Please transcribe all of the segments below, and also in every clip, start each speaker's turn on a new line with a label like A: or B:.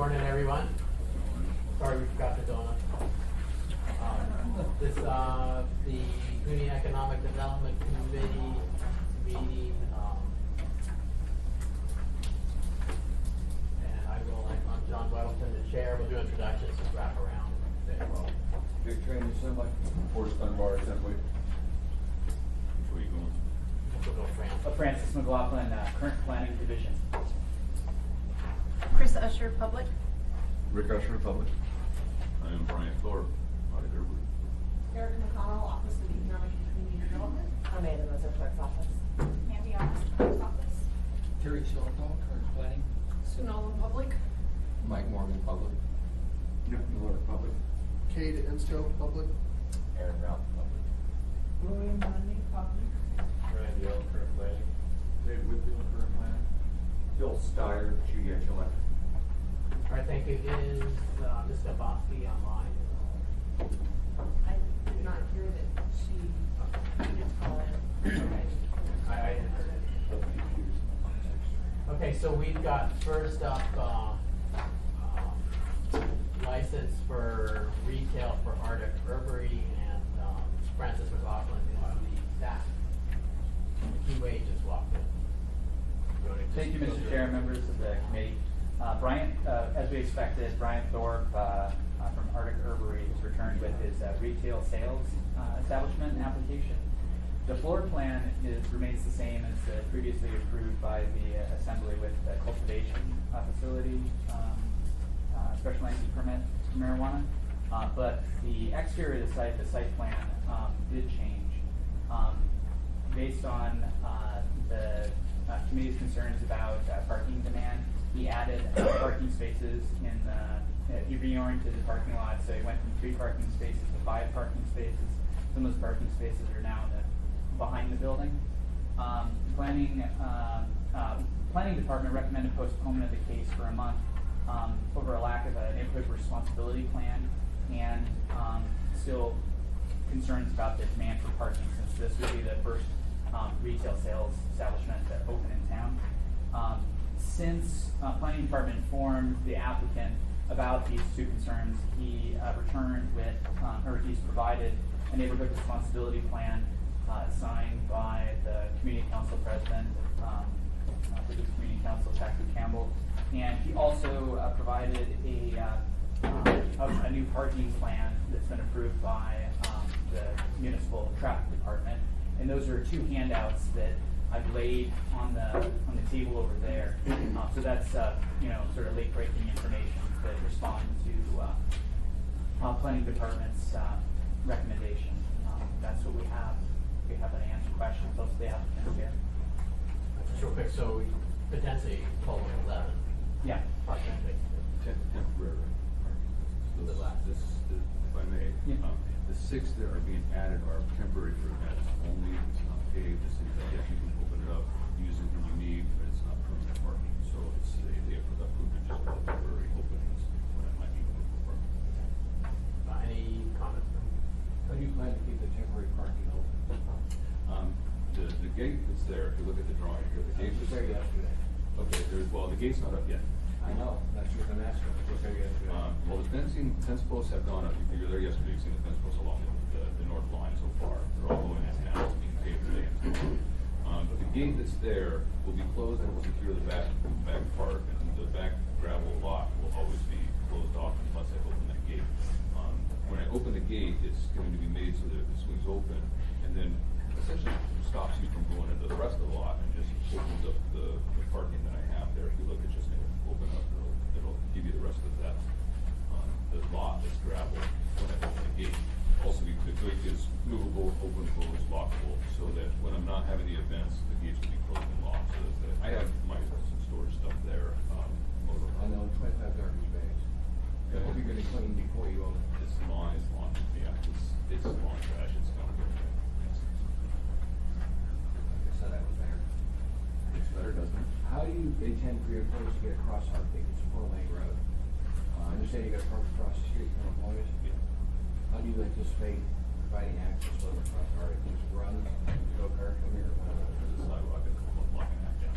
A: morning, everyone. Sorry we forgot the donut. This the Community Economic Development Committee meeting, and I'm John Weddleton, the chair. We'll do introductions and wrap around.
B: Dick Train Assembly, Forest Dunbar Assembly. Which way you going?
A: We'll go France.
C: Francis McLaughlin, current planning division.
D: Chris Usher, Public.
B: Rick Usher, Public.
E: I am Brian Thorpe, auditor.
F: Eric McConnell, Office of Economic and Community Development.
G: Amanda Moser, Clerk's Office.
F: Andy Office, Clerk's Office.
H: Terry Shortall, current planning.
F: Sue Nolan, Public.
H: Mike Morgan, public.
B: Nick Miller, Public.
I: Cade Ensto, Public.
H: Aaron Ralph, public.
F: William Mundy, Public.
B: Randy L, current planning. Dave Whitfield, current planning. Bill Steyer, GH Electric.
A: All right, thank you. Is Ms. Dabowski online?
F: I did not hear that she needed to call in.
A: Okay. I didn't hear it. Okay, so we've got first up license for retail for Arctic Herbery, and Francis McLaughlin is the staff. Key Wade just walked in.
C: Thank you, Mr. Chair, members of the committee. Brian, as we expected, Brian Thorpe from Arctic Herbery has returned with his retail sales establishment application. The floor plan remains the same as previously approved by the Assembly with the cultivation facility, special land use permit for marijuana. But the exterior of the site plan did change. Based on the committee's concerns about parking demand, he added parking spaces in he reoriented the parking lot, so he went from 3 parking spaces to 5 parking spaces. Some of those parking spaces are now behind the building. Planning department recommended postponement of the case for a month over a lack of a neighborhood responsibility plan, and still concerns about the demand for parking, since this would be the first retail sales establishment to open in town. Since planning department informed the applicant about these 2 concerns, he returned with, or he's provided a neighborhood responsibility plan signed by the community council president, for the community council, Patrick Campbell, and he also provided a new parking plan that's been approved by the municipal traffic department. And those are 2 handouts that I've laid on the table over there. So that's sort of late breaking information that respond to planning department's recommendation. That's what we have. If you have any answer questions, those are the applicants here.
A: Just real quick, so potentially total 11.
C: Yeah.
A: Parking spaces.
E: Temporary. If I may,
C: Yeah.
E: the 6 that are being added are temporary for events only. It's not paved. The city, yes, you can open it up, use it when you need, but it's not permanent parking. So it's they approved it just for temporary openings when it might be open for parking.
A: Any comments?
B: How do you plan to keep the temporary parking open?
E: The gate that's there, if you look at the drawing here, the gate
B: It was
E: was
B: there yesterday.
E: Okay, the gate's not up yet.
B: I know, that's what I'm asking. It was there yesterday.
E: Well, the fence posts have gone up. If you were there yesterday, you've seen the fence posts along the north line so far. They're all going in now, it's being paved today. But the gate that's there will be closed and will secure the back part, and the back gravel lot will always be closed off unless I open that gate. When I open the gate, it's going to be made so that it swings open, and then essentially stops you from going into the rest of the lot and just opens up the parking that I have there. If you look, it's just going to open up. It'll give you the rest of that the lot that's gravel when I open the gate. Also, the gate is movable, open, closed, lockable, so that when I'm not having the events, the gates will be closed and locked. So that I have some storage stuff there.
B: I know, 25 garbage bags. That will be really clean before you open.
E: It's lawn, yeah, it's lawn trash. It's not good.
B: Like I said, I was there.
E: It's better, doesn't it?
B: How do you intend for your employees to get across Arctic? It's a 4-lane road. I understand you got to park across the street for employees.
E: Yeah.
B: How do you anticipate providing access for them across Arctic? Just run, go kart, come here, or whatever?
E: There's a sidewalk, it's a block and a half down.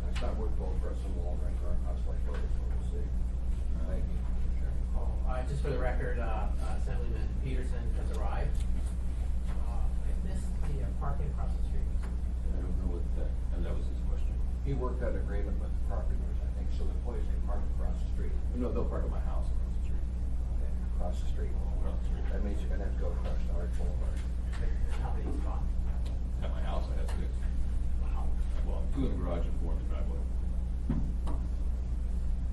B: That's It's not workable for us in the long run for our cost like what we'll see. Thank you.
A: Oh, just for the record, Assemblyman Peterson has arrived. I missed the parking across the street.
E: I don't know what that, and that was his question.
B: He worked out an agreement with the property owners, I think, so the employees can park across the street.
E: No, they'll park at my house across the street.
B: Okay, across the street.
E: Across the street.
B: That means you're gonna have to go across the Arch Boulevard.
A: How many spots?
E: At my house, I have 6.
A: Wow.
E: Well, 2 in the garage and 4 in the driveway.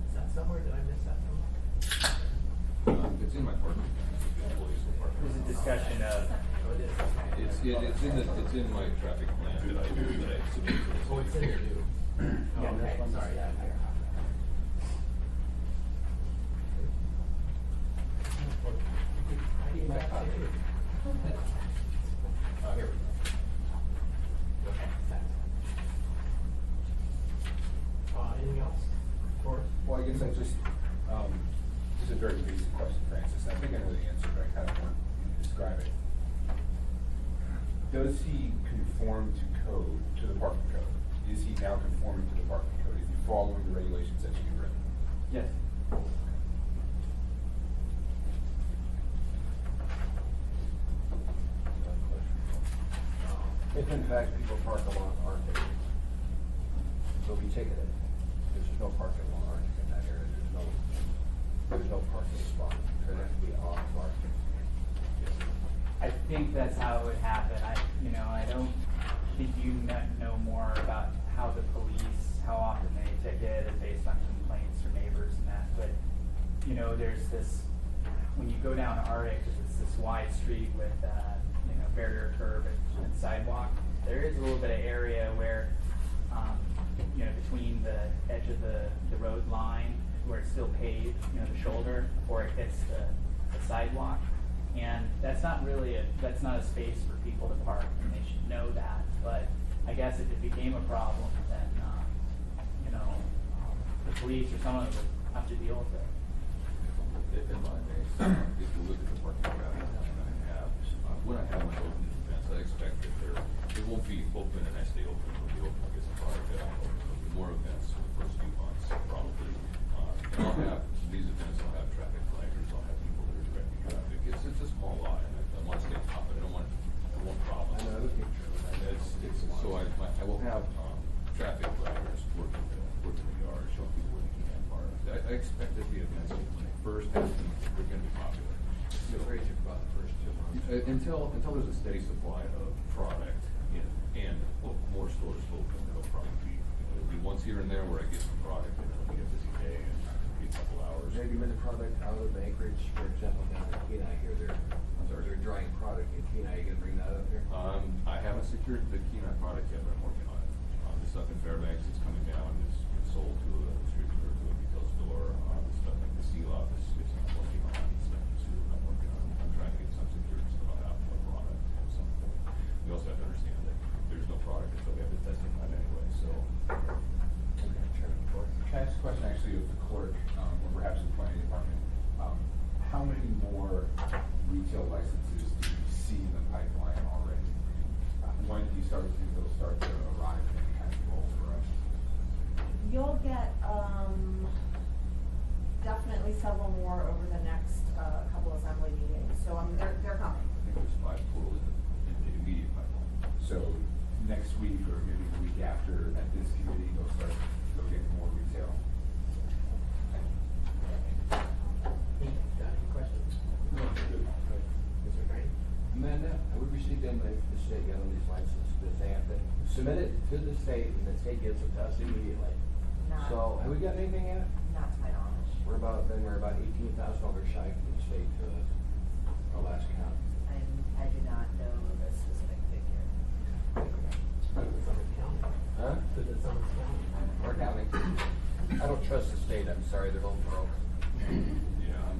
A: Is that somewhere? Did I miss that somewhere?
E: It's in my parking plan. The employees will park.
C: There's a discussion of,
A: Oh, it is, okay.
E: It's in my traffic plan that I submitted to this.
A: Oh, it's in your new. Oh,
C: Yeah,
A: okay,
C: this one's-
A: sorry, yeah, here. I didn't back up. Oh, here we go. Okay, thanks. Anything else? Or,
D: Well, I guess I just, this is a very basic question, Francis. I think I know the answer, but I kind of want you to describe it. Does he conform to code, to the parking code? Is he now conforming to the parking code? Is he following the regulations that you've written?
C: yes.
B: If in fact people park along Arctic, they'll be ticketed. There's no parking along Arctic in that area. There's no parking spot. They're gonna have to be off Arctic.
C: I think that's how it would happen. I don't think you know more about how the police, how often they ticket and based on complaints from neighbors and that, but, there's this, when you go down Arctic, it's this wide street with, barrier curb and sidewalk. There is a little bit of area where, between the edge of the road line, where it's still paved, the shoulder, before it hits the sidewalk. And that's not a space for people to park, and they should know that. But I guess if it became a problem, then, the police or someone would have to deal with it.
E: If in my case, if you look at the parking traffic plan I have, when I have my open events, I expect that it won't be open and I stay open, it'll be open, I guess, a product that there'll be more events for the first few months, probably. And I'll have, these events, I'll have traffic flaggers, I'll have people that are directing traffic. It's a small lot, and I want to stay on top of it, I don't want problems.
B: I know the picture.
E: So I will have, traffic flaggers working the yard, showing people where they can park. I expect that the events, when they first happen, they're gonna be popular.
B: You'll raise it about the first 2 months.
E: Until there's a steady supply of product and more stores open, it'll probably be, it'll be once here and there where I get some product and it'll be a busy day and it'll be a couple hours.
B: Have you been the product out of Anchorage, for example, down in Kenai here, they're drying product in Kenai, you gonna bring that up here?
E: I haven't secured the Kenai product yet, but I'm working on it. The stuff in Fairbanks that's coming down is sold to a distributor, to a retail store. The stuff like the seal off is I'm working on, stuff too, I'm working on. I'm trying to get some secured stuff out for a product at some point. We also have to understand that there's no product until we have the testing done anyway, so.
D: Okay, Chairman. Can I ask a question actually of the clerk, or perhaps the planning department? How many more retail licenses do you see in the pipeline already? When do you start to think they'll start to arrive in any kind of roll for us?
G: You'll get, definitely several more over the next, couple assembly meetings, so, they're coming.
E: I think there's 5 total in the immediate pipeline.
D: So next week or maybe the week after at this committee, they'll get more retail.
A: Pete, got any questions? Mr. Crane?
B: Amanda, have we received them, the state got on these licenses, does they have to submit it to the state and the state gives it to us immediately?
G: Not-
B: So, have we gotten anything yet?
G: Not to my knowledge.
B: We're about $18,000 shy from the state to our last count.
G: I do not know the specific figure.
A: Summers County.
B: Huh?
A: Is it Summers County?
B: We're counting. I don't trust the state, I'm sorry, they're both broke.
E: Yeah,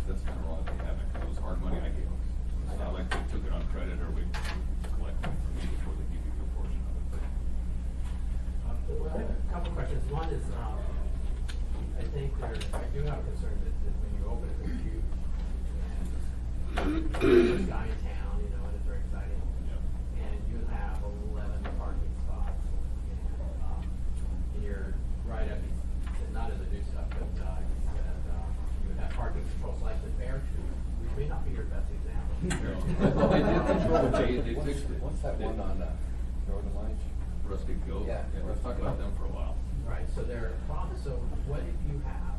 E: that's kind of wrong, they haven't, it was hard money I gave them. It's not like they took it on credit or we collect money from me before they give you a portion of it, but.
A: Well, I have a couple questions. One is, I do have a concern that when you open it, it's huge. And first guy in town, and it's very exciting.
E: Yeah.
A: And you have 11 parking spots. And you're may not be your best example.
E: Well, they did control it, they fixed it.
B: What's that one on, Northern Lights?
E: Rustic Goat,
B: Yeah.
E: we've talked about them for a while.
A: Right, so they're problem, so what if you have,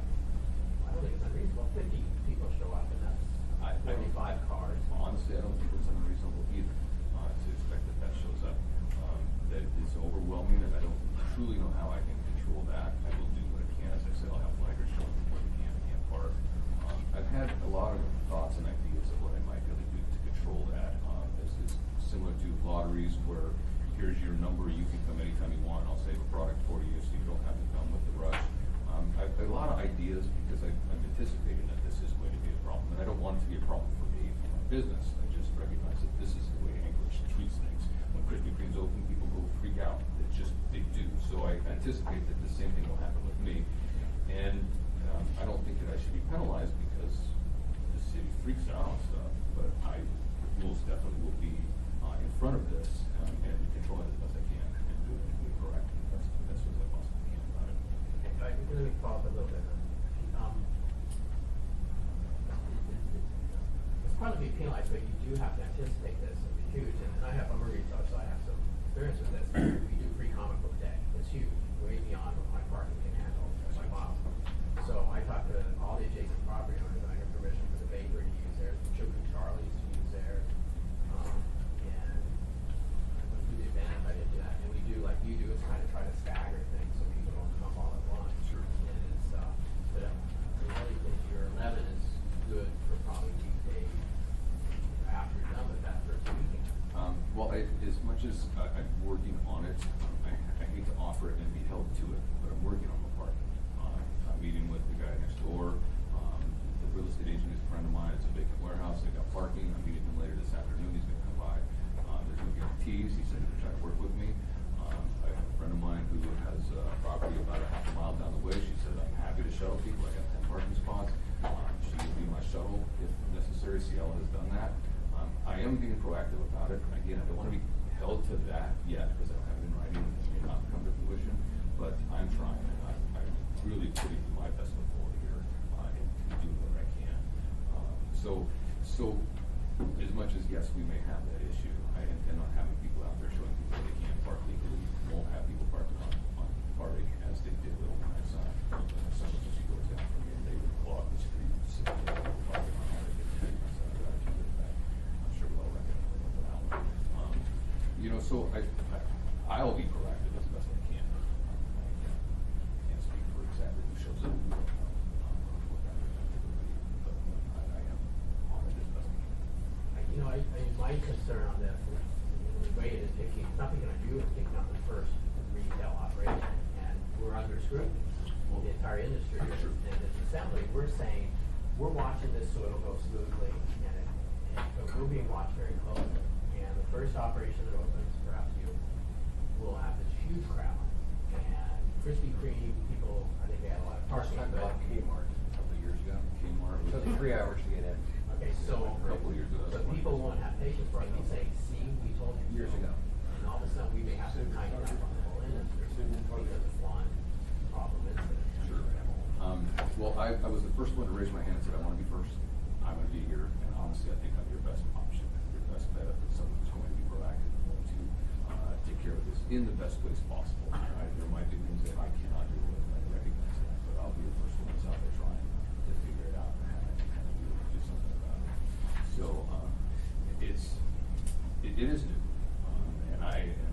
A: I don't think it's unreasonable, 50 people show up and that's
E: I don't-
A: 45 cars.
E: Honestly, I don't think it's unreasonable either, to expect that that shows up. That it's overwhelming, and I don't truly know how I can control that. I will do what I can, as I said, I'll have flaggers show me where they can and can't park. I've had a lot of thoughts and ideas of what I might be able to do to control that. It's similar to lotteries where here's your number, you can come anytime you want, I'll save a product for you, so you don't have to come with the rush. I've got a lot of ideas because I'm anticipating that this is going to be a problem, and I don't want it to be a problem for me, for my business. I just recognize that this is the way Anchorage treats things. When Krispy Kreme's open, people go freak out. It's just, they do. So I anticipate that the same thing will happen with me. And I don't think that I should be penalized because the city freaks out on stuff, but I most definitely will be in front of this and control it as best I can and do it proactively as best as I possibly can about it.
A: Okay, let me follow up a little bit. It's partly be penalized, but you do have to anticipate this, it'll be huge, and I have, I'm a retailer, so I have some experience with this. We do free comic book day, it's huge, way beyond what my parking can handle, as my boss. So I talked to all the adjacent property owners, and I got permission for the bakery to use theirs, Sugar and Charlie's to use theirs. And I wouldn't do the event if I didn't do that, and we do like you do, is kind of try to stagger things so people don't come all at once.
E: Sure.
A: And it's, but I really think your 11 is good for probably weekdays after you're done with that first weekend.
E: Well, as much as I'm working on it, I hate to offer it and be held to it, but I'm working on the parking. I'm meeting with the guy next door. The real estate agent is a friend of mine. It's a vacant warehouse. They got parking. I'm meeting him later this afternoon. He's gonna come by. There's no guarantees. He said he would try to work with me. I have a friend of mine who has a property about a half a mile down the way. She said, I'm happy to shuttle people. I got 10 parking spots. She will be my shuttle if necessary. Cielo has done that. I am being proactive about it. Again, I don't want to be held to that yet because I don't have it in writing and it may not come to fruition, but I'm trying. I'm really putting my best foot forward here and doing what I can. So as much as yes, we may have that issue, I intend on having people out there showing people they can park legally. Won't have people parking on Park as they did with my son. Some of she goes down from here and they would block the street, sit there, parking on Park. I'm sure we all recognize that one. So I'll be proactive as best I can. I can't speak for exactly who shows up. But I am on it as best I can.
A: My concern on this is the way it is picking, it's nothing gonna do with picking up the first retail operation, and we're under scrutiny, the entire industry.
E: Sure.
A: And as assembly, we're saying, we're watching this so it'll go smoothly, but we're being watched very closely. And the first operation that opens, perhaps you will have this huge crowd. And Krispy Kreme, people, I think they had a lot of
B: First
A: parking.
B: time
A: but-
B: bought Kmart a couple of years ago.
E: Kmart
B: It took
E: was-
B: 3 hours to get in.
A: Okay, so,
E: A couple of years ago.
A: but people won't have patience for it, and say, see, we told you.
B: Years
A: so."
B: ago.
A: And all of a sudden, we may have to tighten up on the whole industry because of one problem incident.
E: Sure. Well, I was the first one to raise my hand and said, I want to be first. I'm going to be here. And honestly, I think I'm your best option, your best bet if it's someone who's going to be proactive and going to take care of this in the best ways possible. Right? There might be things that I cannot do with, I recognize that, but I'll be the first one that's out there trying to figure it out and kind of do something about it. So it is new. And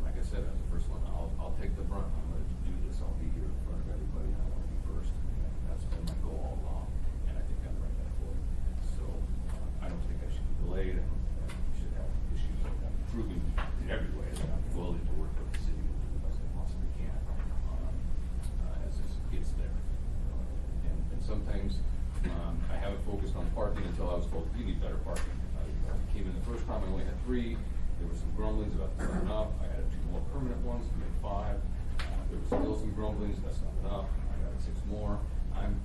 E: like I said, as the first one, I'll take the brunt. I'm going to do this. I'll be here in front of everybody. I want to be first. And that's been my goal all along. And I think I'm the right guy for it. So I don't think I should be delayed. I don't think I should have issues. I'm proving in every way that I'm willing to work with the city and do the best I possibly can as this gets there. And sometimes I haven't focused on parking until I was told, you need better parking. I came in the first time, I only had 3. There were some grumblings about that's not enough. I added 2 more permanent ones to make 5. There was still some grumblings, that's not enough. I added 6 more. I'm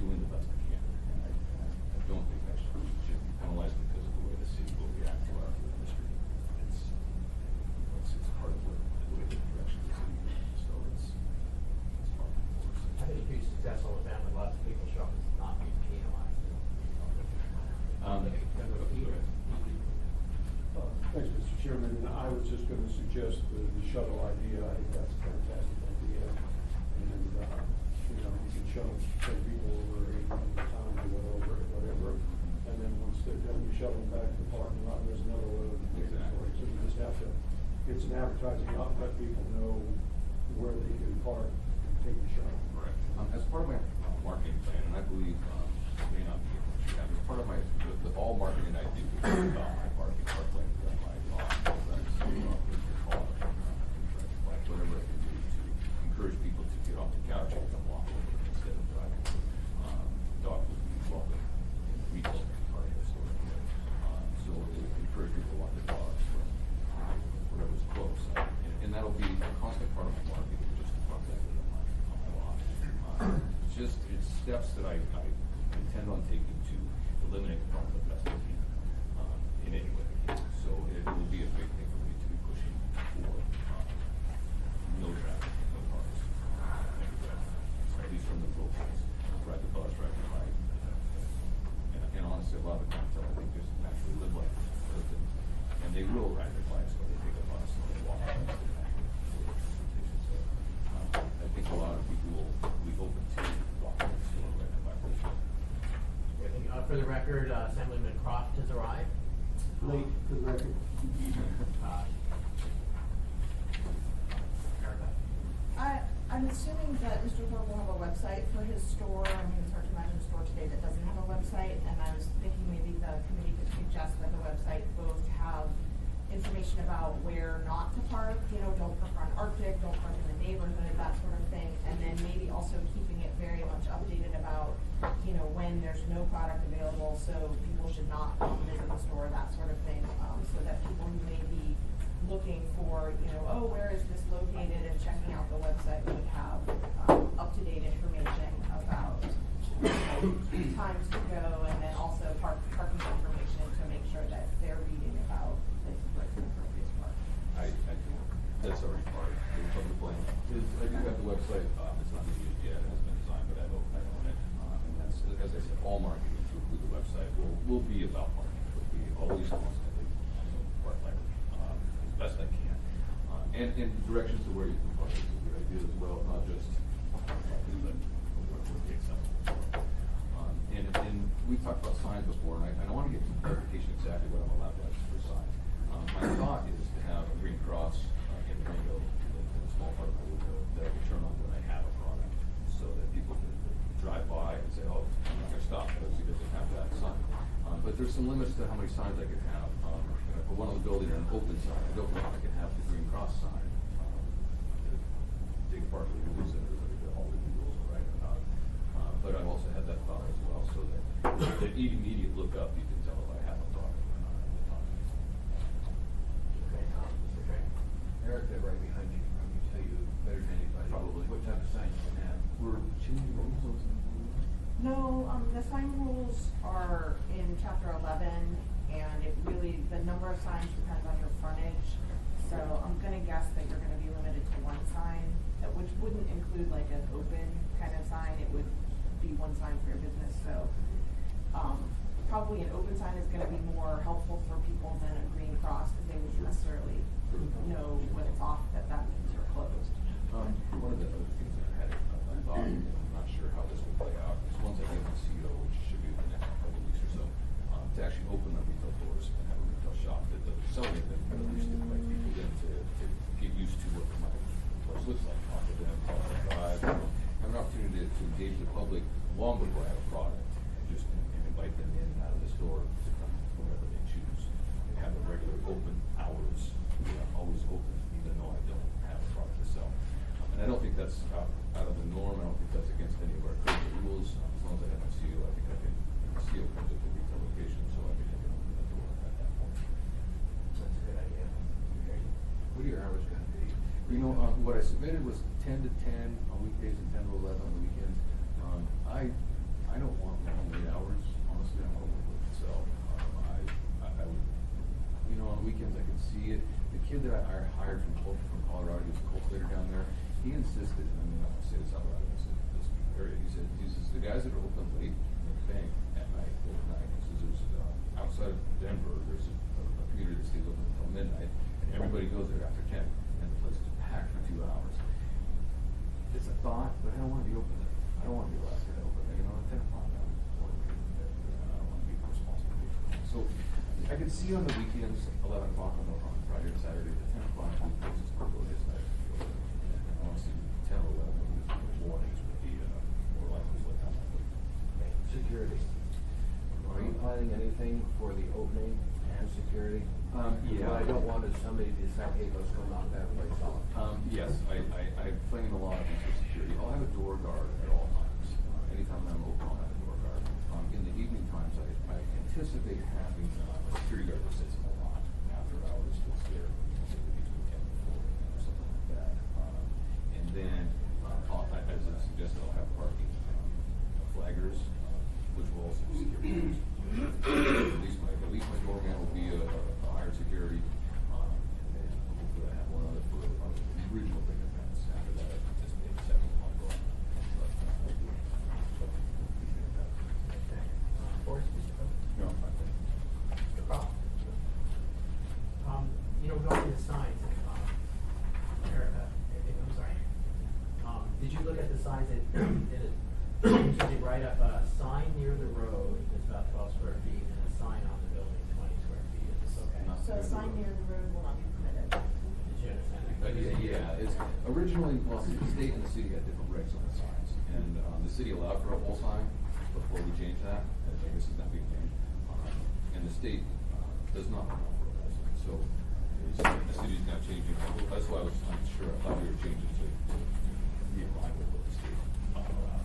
E: doing the best I can. And I don't think I should be penalized because of the way the city will react to our industry. It's part of the way the direction of the city is. So it's part of the course.
A: I think a huge successful event with lots of people show up is not being penalized.
J: Thanks, Mr. Chairman, and I was just gonna suggest the shuttle idea, I think that's a fantastic idea. And, you know, you can shuttle 10 people over 8 months at a time or whatever, and then once they're done, you shuttle them back to the parking lot, and there's another load.
E: Exactly.
J: So you just have to, get some advertising out, let people know where they can park, take the shuttle.
E: Right. As part of my marketing plan, and I believe, it may not be, as part of my, all marketing I do is about my parking, park lanes, my lawn, whatever I can do to encourage people to get off the couch and come walk over instead of driving. Dog would be welcome in retail part of the store. So it would encourage people to walk their dogs from whatever's close. And that'll be a constant part of my marketing, just the front end of my lawn. It's steps that I intend on taking to eliminate the problem the best I can, in any way. So it will be a big thing for me to be pushing for, no traffic, no cars. At least from the both sides, ride the bus, ride the bike. And honestly, a lot of the clientele, I think, just naturally live like this. And they will ride their bikes, or they take a bus, or they walk. I think a lot of people will be open to walking the store, riding their bike.
A: I think, for the record, Assemblyman Croft has arrived.
J: Late, for the record.
A: Erica?
G: I'm assuming that Mr. Thorpe will have a website for his store. I mean, it's hard to imagine a store today that doesn't have a website, and I was thinking maybe the committee could suggest that the website both have information about where not to park, you know, don't park on Arctic, don't park in the neighborhood, that sort of thing, and then maybe also keeping it very much updated about, you know, when there's no product available, so people should not visit the store, that sort of thing, so that people who may be looking for, you know, oh, where is this located, and checking out the website would have up-to-date information about times to go, and then also parking information to make sure that they're reading about places like the appropriate park.
E: I think that's already part of the public plan. I do have the website, it's not being used yet, it hasn't been designed, but I own it. And that's, as I said, all marketing to include the website will be about parking. It will be always constantly, park lighting, as best I can. And directions to where you can park is a good idea as well, not just parking, but where the acceptable. And we talked about signs before, and I don't want to get some clarification exactly what I'm allowed to have for signs. My thought is to have a green cross in the window, in a small part of the window, that I can turn on when I have a product, so that people can drive by and say, oh, I'm not going to stop because he doesn't have that sign. But there's some limits to how many signs I can have. For one of the building or an open sign, I don't know if I can have the green cross sign. Big part of the rules and all the rules are right about it. But I've also had that thought as well, so that immediate look up, you can tell if I have a product or not at the time.
A: Okay, Mr. Frank?
B: Eric, they're right behind you, probably tell you better than anybody.
E: Probably.
B: What type of signs you can have.
E: We're changing the rules.
G: No, the sign rules are in chapter 11, and it really, the number of signs depends on your frontage. So I'm gonna guess that you're gonna be limited to one sign, which wouldn't include like an open kind of sign. It would be one sign for your business, so, probably an open sign is gonna be more helpful for people than a green cross, because they wouldn't necessarily know when it's off that means you're closed.
E: One of the other things that I had, I thought, and I'm not sure how this will play out, is once I get my CO, which should be within the next couple of weeks or so, to actually open the retail doors and have a retail shop, that the selling them, at least invite people in to get used to what my place looks like, talk to them, talk to them, drive, have an opportunity to engage the public long before I have a product, and just invite them in and out of the store to come whenever they choose, and have a regular open hours, always open, even though I don't have a product to sell. And I don't think that's out of the norm. I don't think that's against any of our crazy rules. As long as I have my seal, I think I can, the seal comes at the retail location, so I think I can open the door at that point.
A: That's a good idea. Okay.
B: What are your hours gonna be?
E: You know, what I submitted was 10 to 10 on weekdays and 10 to 11 on the weekends. I don't want long late hours, honestly. I want to work with myself. I would, you know, on the weekends I could see it. The kid that I hired from Colorado, he was a cultivator down there. He insisted, I mean, I don't say this out loud in this area. He says the guys that are open late, they bank at night, overnight. He says there's outside of Denver, there's a community that stays open until midnight, and everybody goes there after 10, and the place is packed for 2 hours. It's a thought, but I don't wanna be open there. I don't wanna be the last guy open there, at 10 o'clock. I don't wanna be responsible. So I could see on the weekends, 11 o'clock on Friday or Saturday, but 10 o'clock, the place is cold, it's night. And honestly, 10 or 11, warnings would be, more likely what that might be.
B: Security. Are you planning anything for the opening and security?
E: Yeah.
B: What I don't want is somebody to decide, hey, let's go knock that place off.
E: Yes, I plan a lot of things for security. I'll have a door guard at all times. Anytime I'm open, I'll have a door guard. In the evening times, I anticipate having a security guard that sits in the lot after hours, that's there, maybe he's weekend before, or something like that. And then, as I suggested, I'll have parking flaggers, which will also be security. At least my doorman will be a higher security, and then hopefully I have one other for regional big events. After that, I anticipate 7 o'clock going.
A: Okay. Forrest, Mr. Coe?
E: No, I think.
A: Mr. Croft? Regarding the signs, Erica, I'm sorry. Did you look at the signs that, usually write up a sign near the road that's about 12 square feet and a sign on the building 20 square feet? Is this okay?
E: Not
G: So a sign near the road will not be permitted.
A: Did you understand that?
E: Yeah, it's originally, well, the state and the city had different regs on the signs, and, the city allowed for a pole sign before we changed that, and I guess it's not being changed. And the state, does not allow for a pole sign, so, the city's now changing, that's why I was unsure, I thought we were changing to be in line with what the state allowed.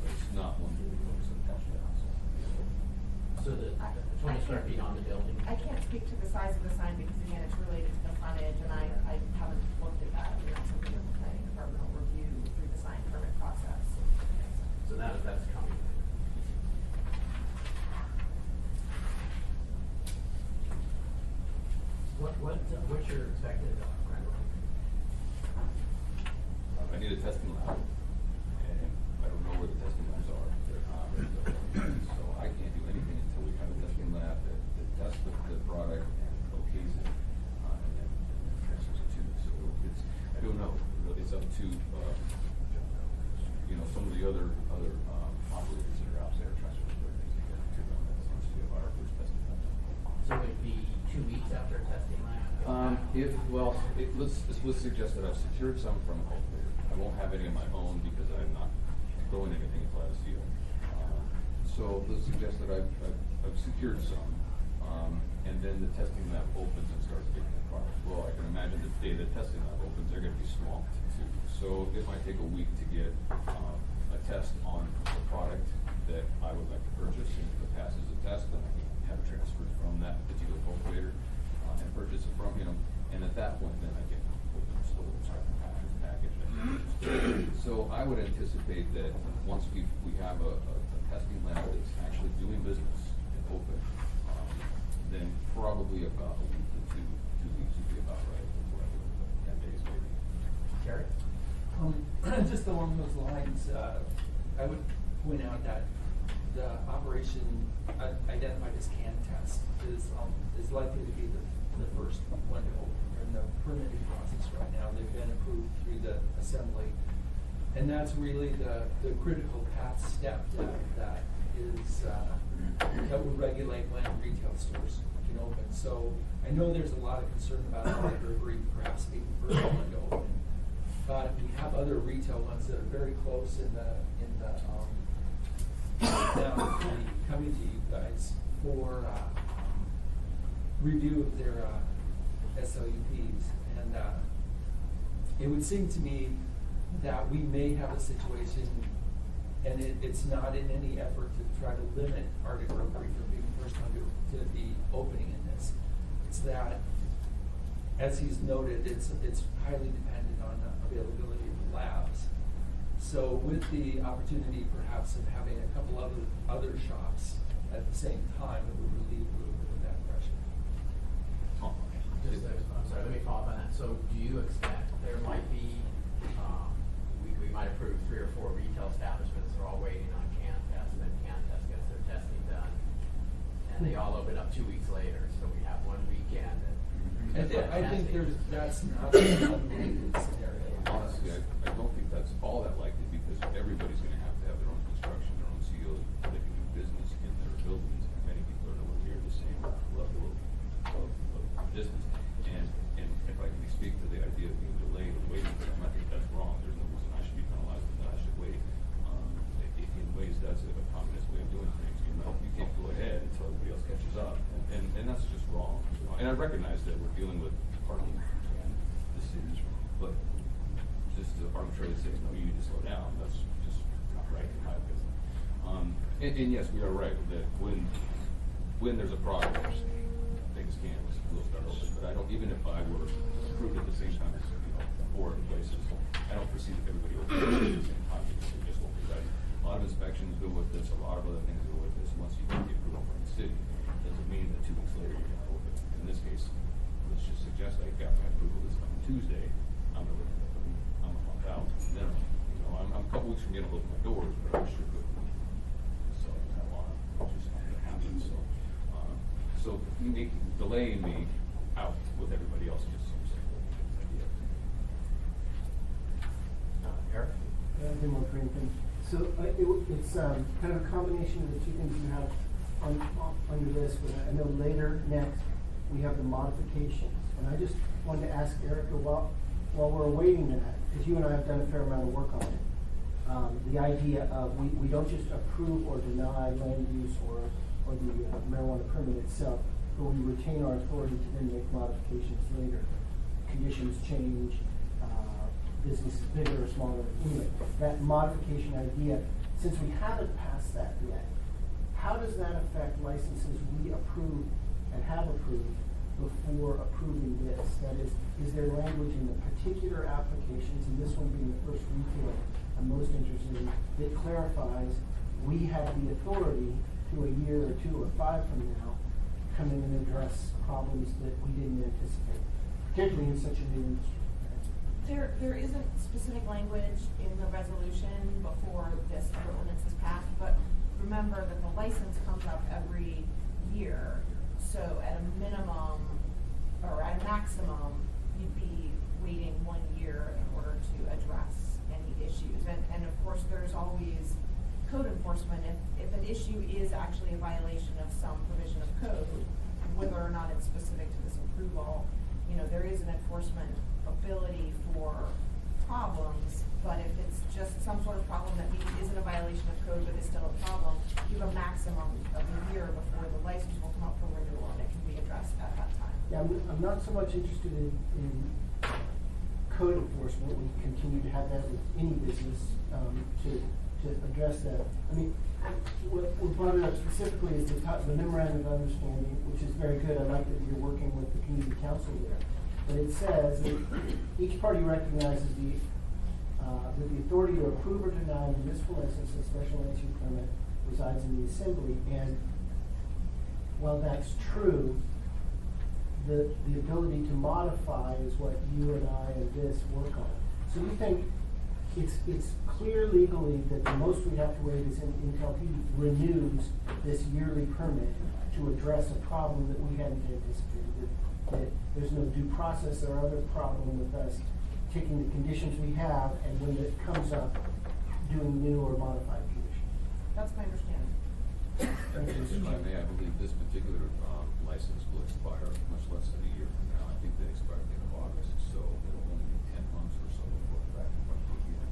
E: But it's not one building, it's attached to the house.
A: So the 20 square feet on the building?
G: I can't speak to the size of the sign because again, it's related to the frontage and I haven't looked at that. And that's something that the planning department will review through the sign permit process.
A: So that's coming. What's your expected rent rate?
E: I need a testing lab, and I don't know where the testing labs are. They're not ready to open. So I can't do anything until we have a testing lab that tests the product and okays it, and then transfers it to me. So it's, I don't know, it's up to, some of the other operators that are out there, transfer things to get to them. That seems to be our first testing lab.
A: So it would be 2 weeks after testing lab?
E: Let's suggest that I've secured some from a cultivator. I won't have any of my own because I'm not growing anything until I have a seal. So let's suggest that I've secured some, and then the testing lab opens and starts taking the product. Well, I can imagine the day the testing lab opens, they're gonna be swamped too. So it might take a week to get, a test on the product that I would like to purchase, and if it passes the test, then I can have it transferred from that particular cultivator, and purchase it from him, and at that point, then I can open the store, start the package. So I would anticipate that once we have a testing lab that's actually doing business and open, then probably about a week to 2 weeks would be about right, before I do 10 days maybe.
A: Jerry?
H: Just along those lines, I would point out that the operation identified as can test is likely to be the first one to open. They're in the permitting process right now. They've been approved through the assembly. And that's really the critical path step that would regulate when retail stores can open. So I know there's a lot of concern about Library perhaps being the first one to open. But we have other retail ones that are very close now coming to you guys for review of their SLUPs. And it would seem to me that we may have a situation, and it's not in any effort to try to limit Arctic Rotary from being the first one to be opening in this. It's that, as he's noted, it's highly dependent on the availability of the labs. So with the opportunity perhaps of having a couple other shops at the same time, it would relieve a little bit of that pressure.
A: I'm sorry, let me follow up on that. So do you expect there might be, we might approve 3 or 4 retail establishments that are all waiting on can test, and then can test gets their testing done, and and they all open up 2 weeks later, so we have one weekend. And
H: I think that's not an unlikely scenario.
E: Honestly, I don't think that's all that likely, because everybody's gonna have to have their own construction, their own COs, before they can do business in their buildings, and many people are nowhere near the same level of distance. And if I can speak to the idea of being delayed or waiting for them, I think that's wrong. There's no reason I should be penalized and that I should wait. In ways, that's a communist way of doing things, you know, you can't go ahead until everybody else catches up, and that's just wrong. And I recognize that we're dealing with parking decisions, but just to arbitrarily say, no, you need to slow down, that's just not right in my opinion. And yes, we are right that when there's a problem, things will start open, but I don't, even if I were approved at the same time as, four places, I don't foresee that everybody will be at the same time, because it just won't be ready. A lot of inspections go with this, a lot of other things go with this, once you get the approval from the city, doesn't mean that 2 weeks later you're gonna open. In this case, let's just suggest I got my approval this coming Tuesday, I'm a month out, then, I'm a couple weeks from getting to open my doors, but I sure could. So, which is not gonna happen, so delaying me out with everybody else just seems like a good idea.
A: Eric?
K: Good morning, Green thing. So it's kind of a combination of the two things you have under this. But I know later next we have the modifications, and I just wanted to ask Erica while we're awaiting that, because you and I have done a fair amount of work on it. The idea of we don't just approve or deny land use or the marijuana permit itself, but we retain our authority to then make modifications later. Conditions change. Business is bigger or smaller. Anyway, that modification idea, since we haven't passed that yet, how does that affect licenses we approve and have approved before approving this? That is there language in the particular applications, and this one being the first retail I'm most interested in, that clarifies we have the authority to a year or 2 or 5 from now come in and address problems that we didn't anticipate, particularly in such a new industry?
G: There isn't specific language in the resolution before this ordinance is passed, but remember that the license comes up every year. So at a minimum, or at a maximum, you'd be waiting 1 year in order to address any issues. And of course, there's always code enforcement. If an issue is actually a violation of some provision of code, whether or not it's specific to this approval, there is an enforcement ability for problems, but if it's just some sort of problem that maybe isn't a violation of code but is still a problem, you have a maximum of a year before the license will come up for renewal and it can be addressed at that time.
K: Yeah, I'm not so much interested in code enforcement. We continue to have that with any business to address that. I mean, what brought it up specifically is the memorandum of understanding, which is very good. I like that you're working with the community council there. But it says that each party recognizes that the authority to approve or deny the municipal license and special land use permit resides in the assembly. And while that's true, the ability to modify is what you and I and this work on. So you think it's clear legally that the most we have to wait is until he renews this yearly permit to address a problem that we hadn't anticipated. That there's no due process or other problem with us taking the conditions we have and when it comes up, doing new or modified conditions.
G: That's my understanding.
E: If I may, I believe this particular license will expire much less than a year from now. I think they expire at the end of August, so it'll only be 10 months or so before the back in front of the year.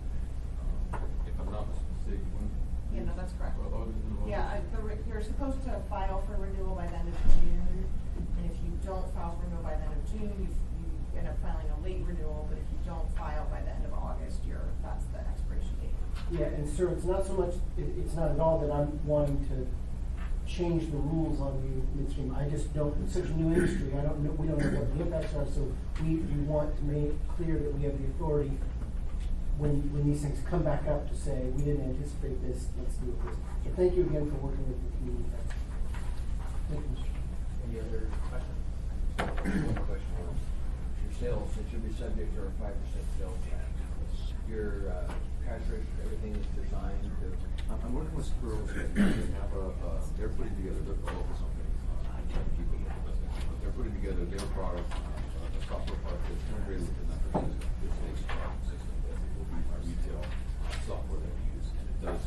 E: If I'm not mistaken.
G: Yeah, no, that's correct.
E: Well, August and August.
G: Yeah, you're supposed to file for renewal by the end of June, and if you don't file for renewal by the end of June, you end up filing a late renewal, but if you don't file by the end of August, that's the expiration date.
K: Yeah, and sir, it's not so much, it's not at all that I'm wanting to change the rules on you midstream. I just don't, it's such a new industry, we don't know what the impacts are, so we want to make clear that we have the authority when these things come back up to say, we didn't anticipate this, let's do this. So thank you again for working with the community. Thank you, Mr.
A: Any other questions?
B: One question was, your sales, it should be subject to a 5% sales tax. Your cash register, everything is designed to.
E: I'm working with Squirrels, and they have they're putting together their local company, people look at this. But they're putting together their product, a software product that's integrated within that system. It's a system that will be our retail software that we use. And it does,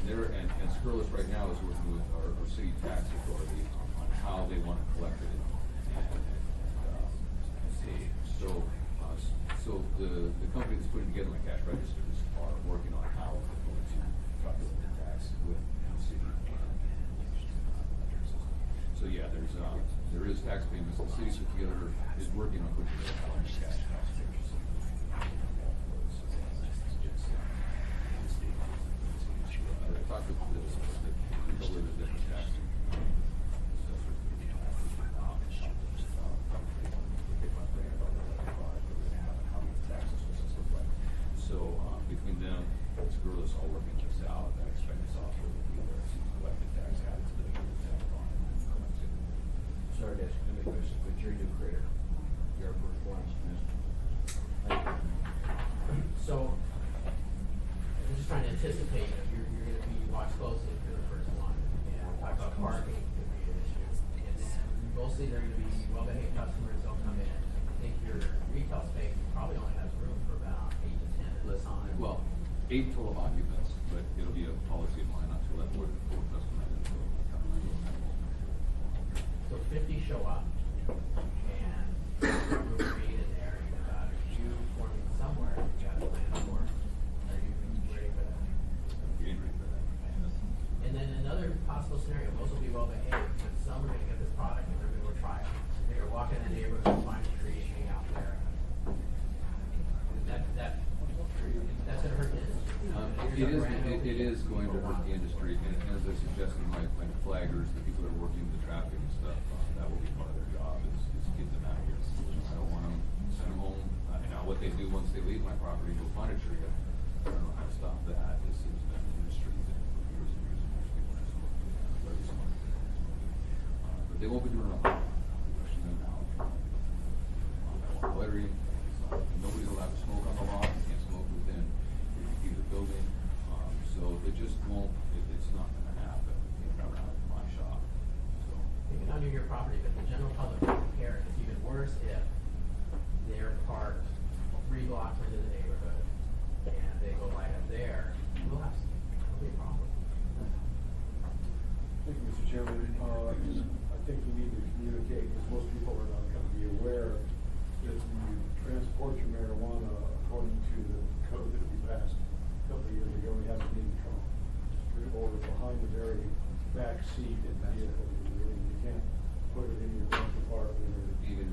E: and Scurrilous right now is working with our city tax authority on how they want to collect it and see. So the company that's putting together my cash registers are working on how they're going to calculate the tax with the city. So yeah, there is tax payments. The city put together is working on putting together one cash tax payment. I talked with the couple of the different tax. So between them, Scurrilous all working this out. I expect the software will be there to collect the tax added to the tax bond and collect it.
B: Sorry, guys, let me question, but you're a new creator. You're our first one.
A: So, I'm just trying to anticipate, you're gonna be watched closely for the first one, and talk about parking could be an issue. And then mostly they're gonna be well-behaved customers, they'll come in. I think your retail space probably only has room for about 8 to 10 at a time.
E: Well, 8 total occupants, but it'll be a policy of mine not to let more than 4 customers in.
A: So 50 show up, and room created there, you got a queue forming somewhere, you got a plan for. Are you ready for that?
E: Getting ready for that.
A: And then another possible scenario, most will be well behaved, but some are gonna get this product and they're gonna go try it. They're gonna walk in the neighborhood, find a tree, hang out there. That's gonna hurt the industry.
E: It is going to hurt the industry, and as I suggested, my flaggers, the people that are working the traffic and stuff, that will be part of their job, is get them out of here. I don't want them, send them home. Now, what they do once they leave my property, go find a tree, I don't know how to stop that. This has been an industry that for years and years and years, people are just looking at very smart. But they won't be doing it all. Question them now. Lettering, nobody's allowed to smoke on the lawn, you can't smoke within 50 feet of the building. So it just won't, it's not gonna happen around my shop, so.
A: Maybe not near your property, but the general public won't care. It's even worse if they're parked 3 blocks into the neighborhood and they go right up there. We'll have a problem.
J: Thank you, Mr. Chairman. I think we need to communicate, because most people are not gonna be aware that you transport your marijuana according to the code that we passed a couple of years ago. We have it in the trunk or behind the very back seat in the vehicle. You can't put it in your glove compartment or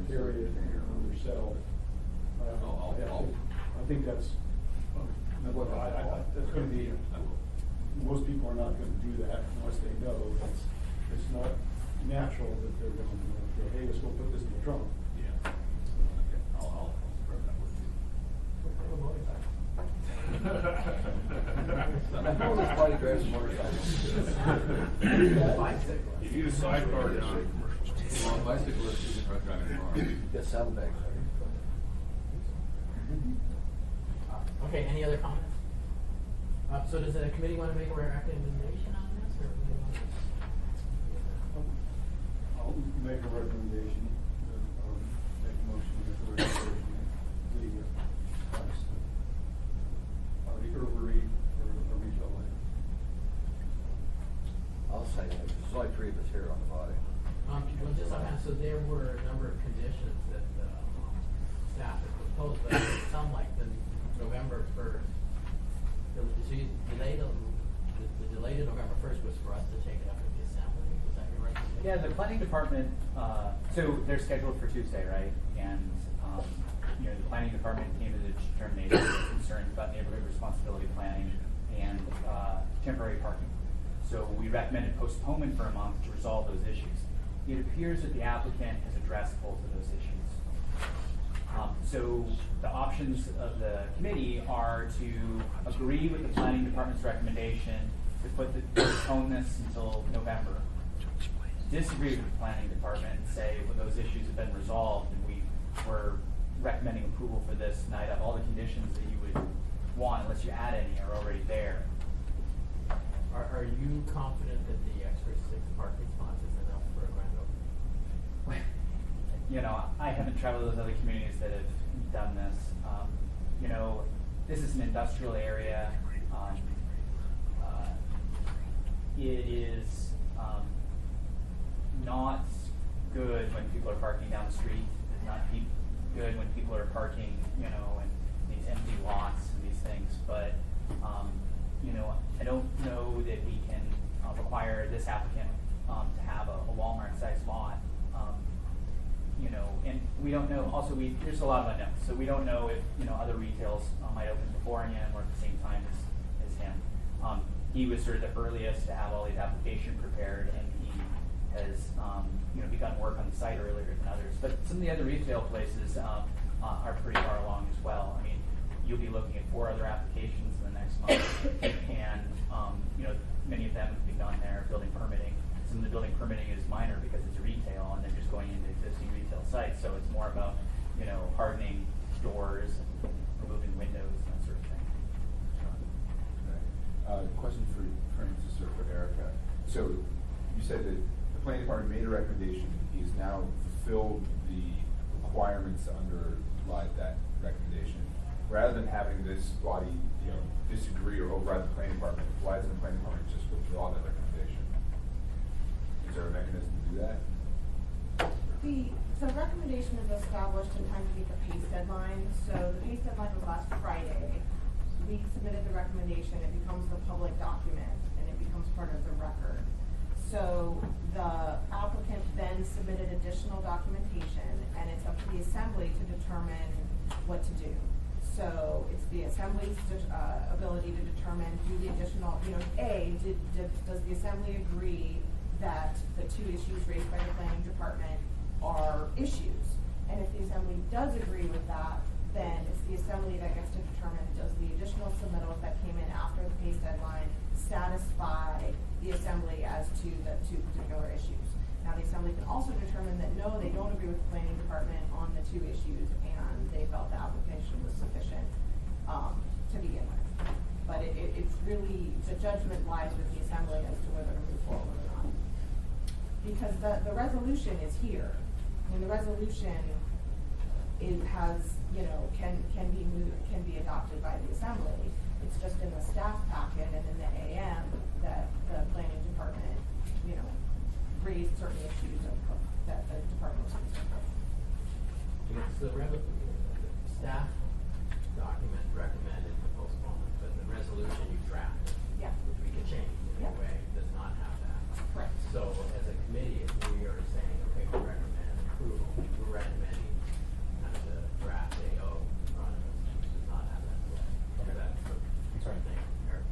J: carry it on yourself. I think that's, that's gonna be, most people are not gonna do that unless they know. It's not natural that they're gonna go, hey, let's go put this in the trunk.
E: Yeah. Okay, I'll spread that with you.
B: Everybody drives a motorcycle.
A: Bicycle.
E: You need a sidecar down. Well, bicyclists isn't driving a car.
B: Got saddlebags.
A: Okay, any other comments? So does the committee want to make a recommendation on this, or?
J: I'll make a recommendation, make a motion to make a recommendation, the herbery or retail land.
B: I'll say that, there's only 3 of us here on the body.
A: Well, just on that, so there were a number of conditions that the staff had proposed, but some like the November 1st. The delay to November 1st was for us to take it up with the assembly. Was that your recommendation?
C: Yeah, the planning department, so they're scheduled for Tuesday, right? And, the planning department came to the determination of concerns about neighborhood responsibility planning and, temporary parking. So we recommended postponement for a month to resolve those issues. It appears that the applicant has addressed both of those issues. So the options of the committee are to agree with the planning department's recommendation to postpone this until November. Disagree with the planning department and say, well, those issues have been resolved and we were recommending approval for this tonight. All the conditions that you would want, unless you add any, are already there.
A: Are you confident that the extra 6 parking spots is enough for a grand opening?
C: you know, I haven't traveled to those other communities that have done this. You know, this is an industrial area. It is not good when people are parking down the street. It's not good when people are parking, you know, in these empty lots and these things. But you know, I don't know that we can require this applicant to have a Walmart-sized lot. You know, and we don't know. Also, there's a lot of unknowns. So we don't know if, you know, other retails might open before him or at the same time as him. He was sort of the earliest to have all these applications prepared, and he has, you know, begun work on the site earlier than others. But some of the other retail places are pretty far along as well. I mean, you'll be looking at 4 other applications in the next month, and you know, many of them have begun their building permitting. Some of the building permitting is minor because it's retail, and they're just going into existing retail sites. So it's more about, you know, hardening doors and removing windows and that sort of thing.
D: Question for Francis or for Erica. So you said that the planning department made a recommendation. He's now fulfilled the requirements underlie that recommendation. Rather than having this body, you know, disagree or override the planning department, why doesn't the planning department just withdraw that recommendation? Is there a mechanism to do that?
G: The recommendation is established in time to meet the PACE deadline. So the PACE deadline was last Friday. We submitted the recommendation, it becomes the public document, and it becomes part of the record. So the applicant then submitted additional documentation, and it's up to the assembly to determine what to do. So it's the assembly's ability to determine, do the additional, you know, does the assembly agree that the 2 issues raised by the planning department are issues? And if the assembly does agree with that, then it's the assembly that gets to determine, does the additional submittals that came in after the PACE deadline satisfy the assembly as to the 2 particular issues? Now, the assembly can also determine that no, they don't agree with the planning department on the 2 issues, and they felt the application was sufficient to begin with. But it's really, the judgment lies with the assembly as to whether to move forward or not. Because the resolution is here. I mean, the resolution has, you know, can be adopted by the assembly. It's just in the staff packet and in the AM that the planning department, you know, raised certain issues that the department was concerned with.
A: It's the staff document recommended the postponement, but the resolution you drafted,
G: Yeah.
A: which we can change in
G: Yeah.
A: a way, does not have that.
G: Correct.
A: So as a committee, if we are saying, okay, we recommend approval, we're recommending kind of the draft AO in front of us, which does not have that. Okay, that's the sort of thing. Eric?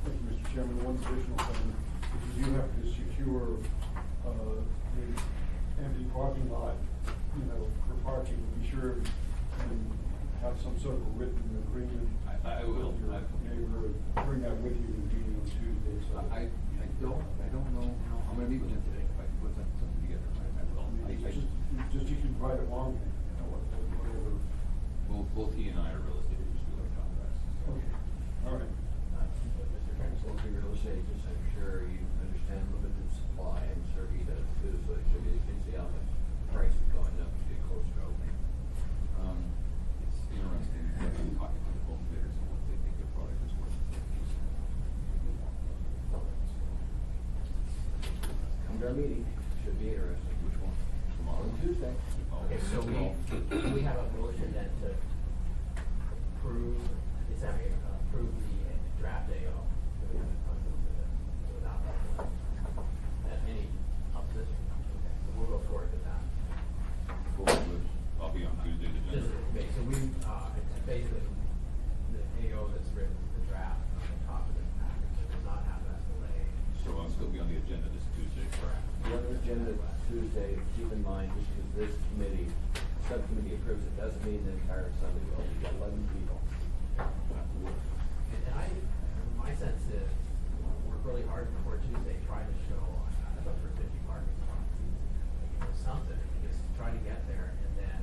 J: Thank you, Mr. Chairman. One additional thing, is you have to secure, the empty parking lot, you know, for parking, be sure and have some sort of written agreement.
E: I will.
J: with your neighbor, bring that with you in meeting on Tuesday, so.
E: I don't know how, I'm gonna meet with him today, if I can put something together, I will.
J: Just you can write it along, you know, whatever.
E: Both he and I are real estate agents, we like contracts.
J: Okay, all right.
A: Mr. Francis?
B: Well, if you're real estate agents, I'm sure you understand limited supply, I'm sure he does too, so you can see how much price is going up as you get closer to opening.
E: It's interesting, talking to the cultivators and what they think their product is worth.
B: Come to our meeting, should be interesting.
E: Which one? Tomorrow?
B: Tuesday.
A: Okay, so we have a motion then to approve, is that approve the draft AO. Do we have a motion without any opposition? Okay, so we'll go forward with that.
E: I'll be on Tuesday's
A: This
E: agenda.
A: is, okay, so it's basically the AO that's written, the draft on the top of this package, it does not have that delay.
E: So I'll still be on the agenda this Tuesday.
A: Correct.
B: The other agenda Tuesday, keep in mind, just because this committee, subcommittee approves it, doesn't mean the entire assembly will. We've got 11 people.
A: And my sense is, work really hard before Tuesday, try to show, I thought for 50 parking spots, you know, something, just try to get there, and then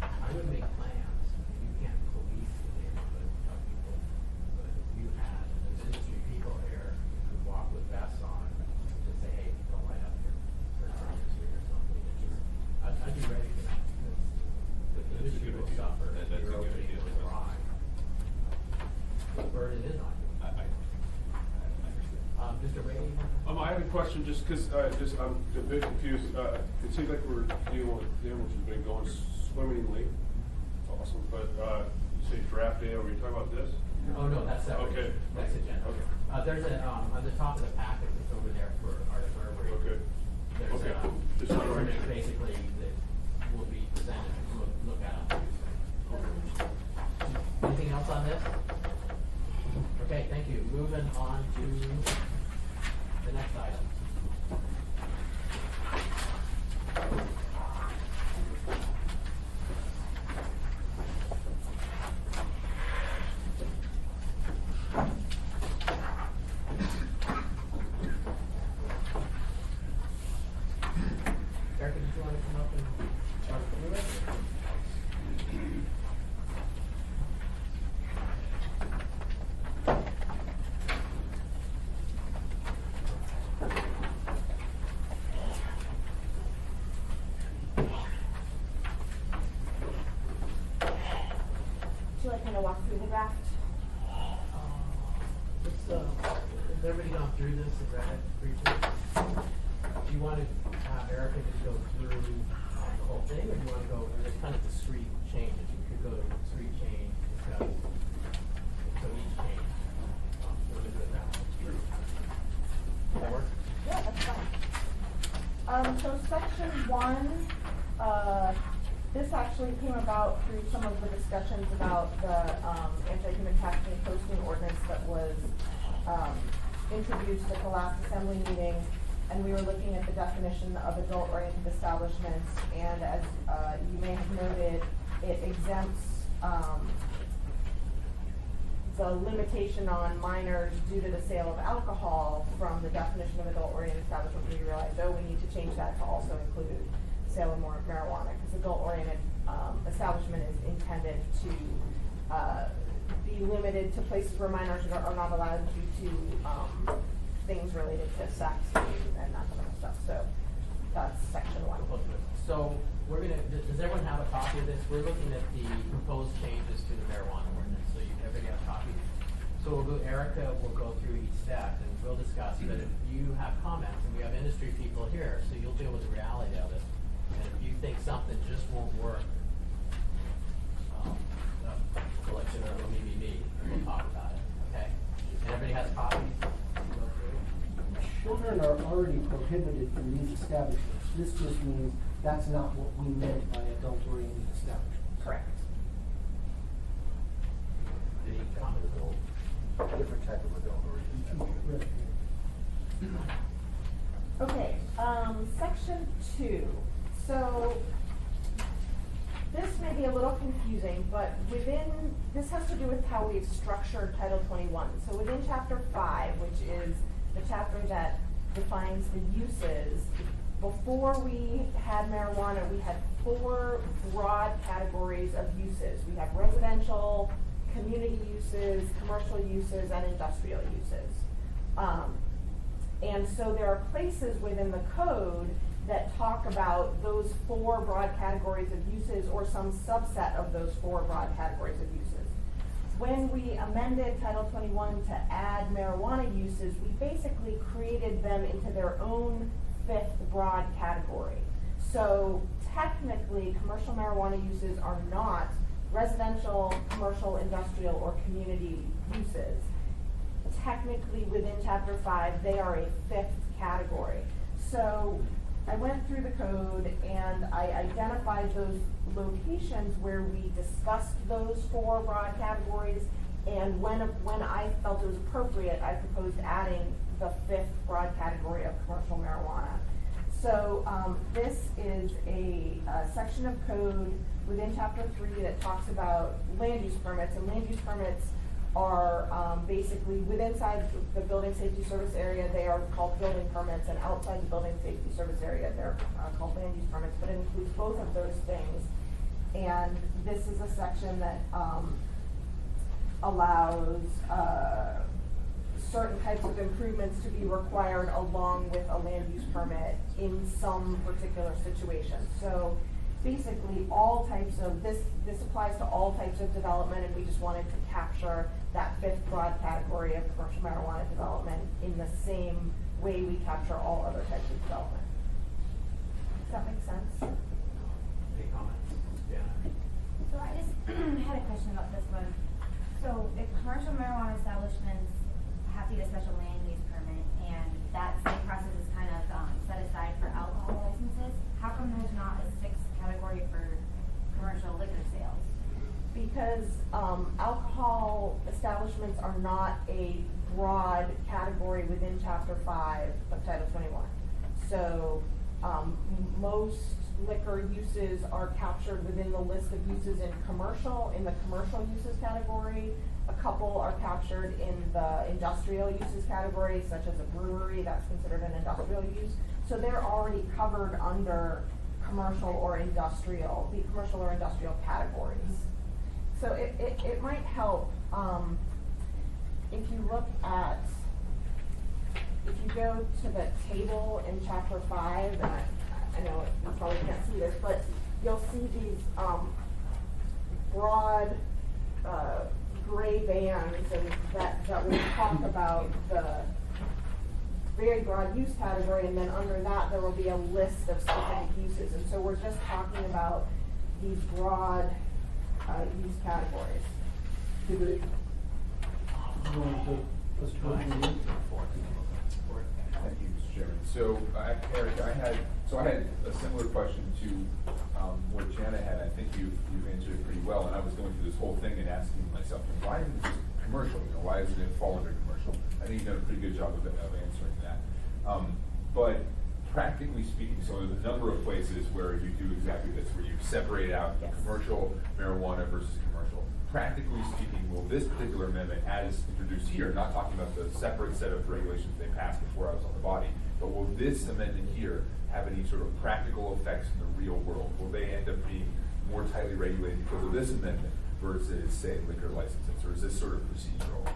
A: I would make plans. You can't police the neighborhood of people, but if you had, there's industry people here who walk
J: question, just because, I'm a bit confused. It seems like we're dealing with him, which has been going swimmingly. Awesome, but, you say draft day, are we talking about this?
A: Oh, no, that's separate.
J: Okay.
A: That's agenda.
J: Okay.
A: There's on the top of the packet that's over there for Article Armory.
J: Okay.
A: There's
J: Okay. Just
A: an
J: wanna make
A: ordinance
J: sure.
A: basically that will be presented, look at on Tuesday. Anything else on this? Okay, thank you. Moving on to the next item. Erica, did you want to come up and talk through it?
G: Would you like me to walk through the draft?
A: Has everybody gone through this and read it briefly? Do you want to have Erica just go through the whole thing, or do you want to go, there's kind of discrete changes, you could go to discrete change, discuss, so each change. What is it now? Does that work?
G: Yeah, that's fine. So section one, this actually came about through some of the discussions about the, anti-human trafficking posting ordinance that was, introduced at the last assembly meeting. And we were looking at the definition of adult-oriented establishments, and as, you may have noted, it exempts, the limitation on minors due to the sale of alcohol from the definition of adult-oriented establishment. We realized, we need to change that to also include sale of marijuana, because adult-oriented, establishment is intended to, be limited to places where minors are not allowed due to, things related to sex and that kind of stuff. So that's section one.
A: So we're gonna, does everyone have a copy of this? We're looking at the proposed changes to the marijuana ordinance, so everybody have a copy. So we'll go, Erica will go through each step and we'll discuss, but if you have comments, and we have industry people here, so you'll deal with the reality of it. And if you think something just won't work, we'll let you know, it'll maybe me, and we'll talk about it, okay? And everybody has copies? Go through.
K: Children are already prohibited from these establishments. This just means that's not what we meant by adult-oriented establishment.
G: Correct.
A: Any comments?
B: Different type of adult-oriented establishment.
G: Okay, section two. So this may be a little confusing, but this has to do with how we've structured Title 21. So within Chapter 5, which is the chapter that defines the uses, before we had marijuana, we had 4 broad categories of uses. We have residential, community uses, commercial uses, and industrial uses. And so there are places within the code that talk about those 4 broad categories of uses or some subset of those 4 broad categories of uses. When we amended Title 21 to add marijuana uses, we basically created them into their own 5th broad category. So technically, commercial marijuana uses are not residential, commercial, industrial, or community uses. Technically, within Chapter 5, they are a 5th category. So I went through the code and I identified those locations where we discussed those 4 broad categories, and when I felt it was appropriate, I proposed adding the 5th broad category of commercial marijuana. So this is a section of code within Chapter 3 that talks about land use permits, and land use permits are basically inside the building safety service area, they are called building permits, and outside the building safety service area, they're called land use permits, but it includes both of those things. And this is a section that allows certain types of improvements to be required along with a land use permit in some particular situation. So basically all types of, this applies to all types of development, and we just wanted to capture that 5th broad category of commercial marijuana development in the same way we capture all other types of development. Does that make sense?
A: Any comments? Yeah.
L: So I just had a question about this one. So if commercial marijuana establishments have to get a special land use permit, and that same process is kind of set aside for alcohol licenses, how come there's not a sixth category for commercial liquor sales?
G: Because alcohol establishments are not a broad category within Chapter 5 of Title 21. So most liquor uses are captured within the list of uses in the commercial uses category. A couple are captured in the industrial uses category, such as a brewery, that's considered an industrial use. So they're already covered under commercial or industrial categories. So it might help, if you look at, if you go to the table in Chapter 5, and I know you probably can't see this, but you'll see these broad gray bands, and that will talk about the very broad use category, and then under that there will be a list of specific uses. And so we're just talking about these broad use categories.
D: Thank you, Mr. Chairman. So, Eric, I had a similar question to what Jana had. I think you've answered it pretty well, and I was going through this whole thing and asking myself, why isn't this commercial? Why doesn't it fall under commercial? I think you've done a pretty good job of answering that. But practically speaking, so there's a number of places where you do exactly this, where you separate out commercial marijuana versus commercial. Practically speaking, will this particular amendment, as introduced here, not talking about the separate set of regulations they passed before I was on the body, but will this amendment here have any sort of practical effects in the real world? Will they end up being more tightly regulated because of this amendment versus, say, liquor licenses, or is this sort of procedural?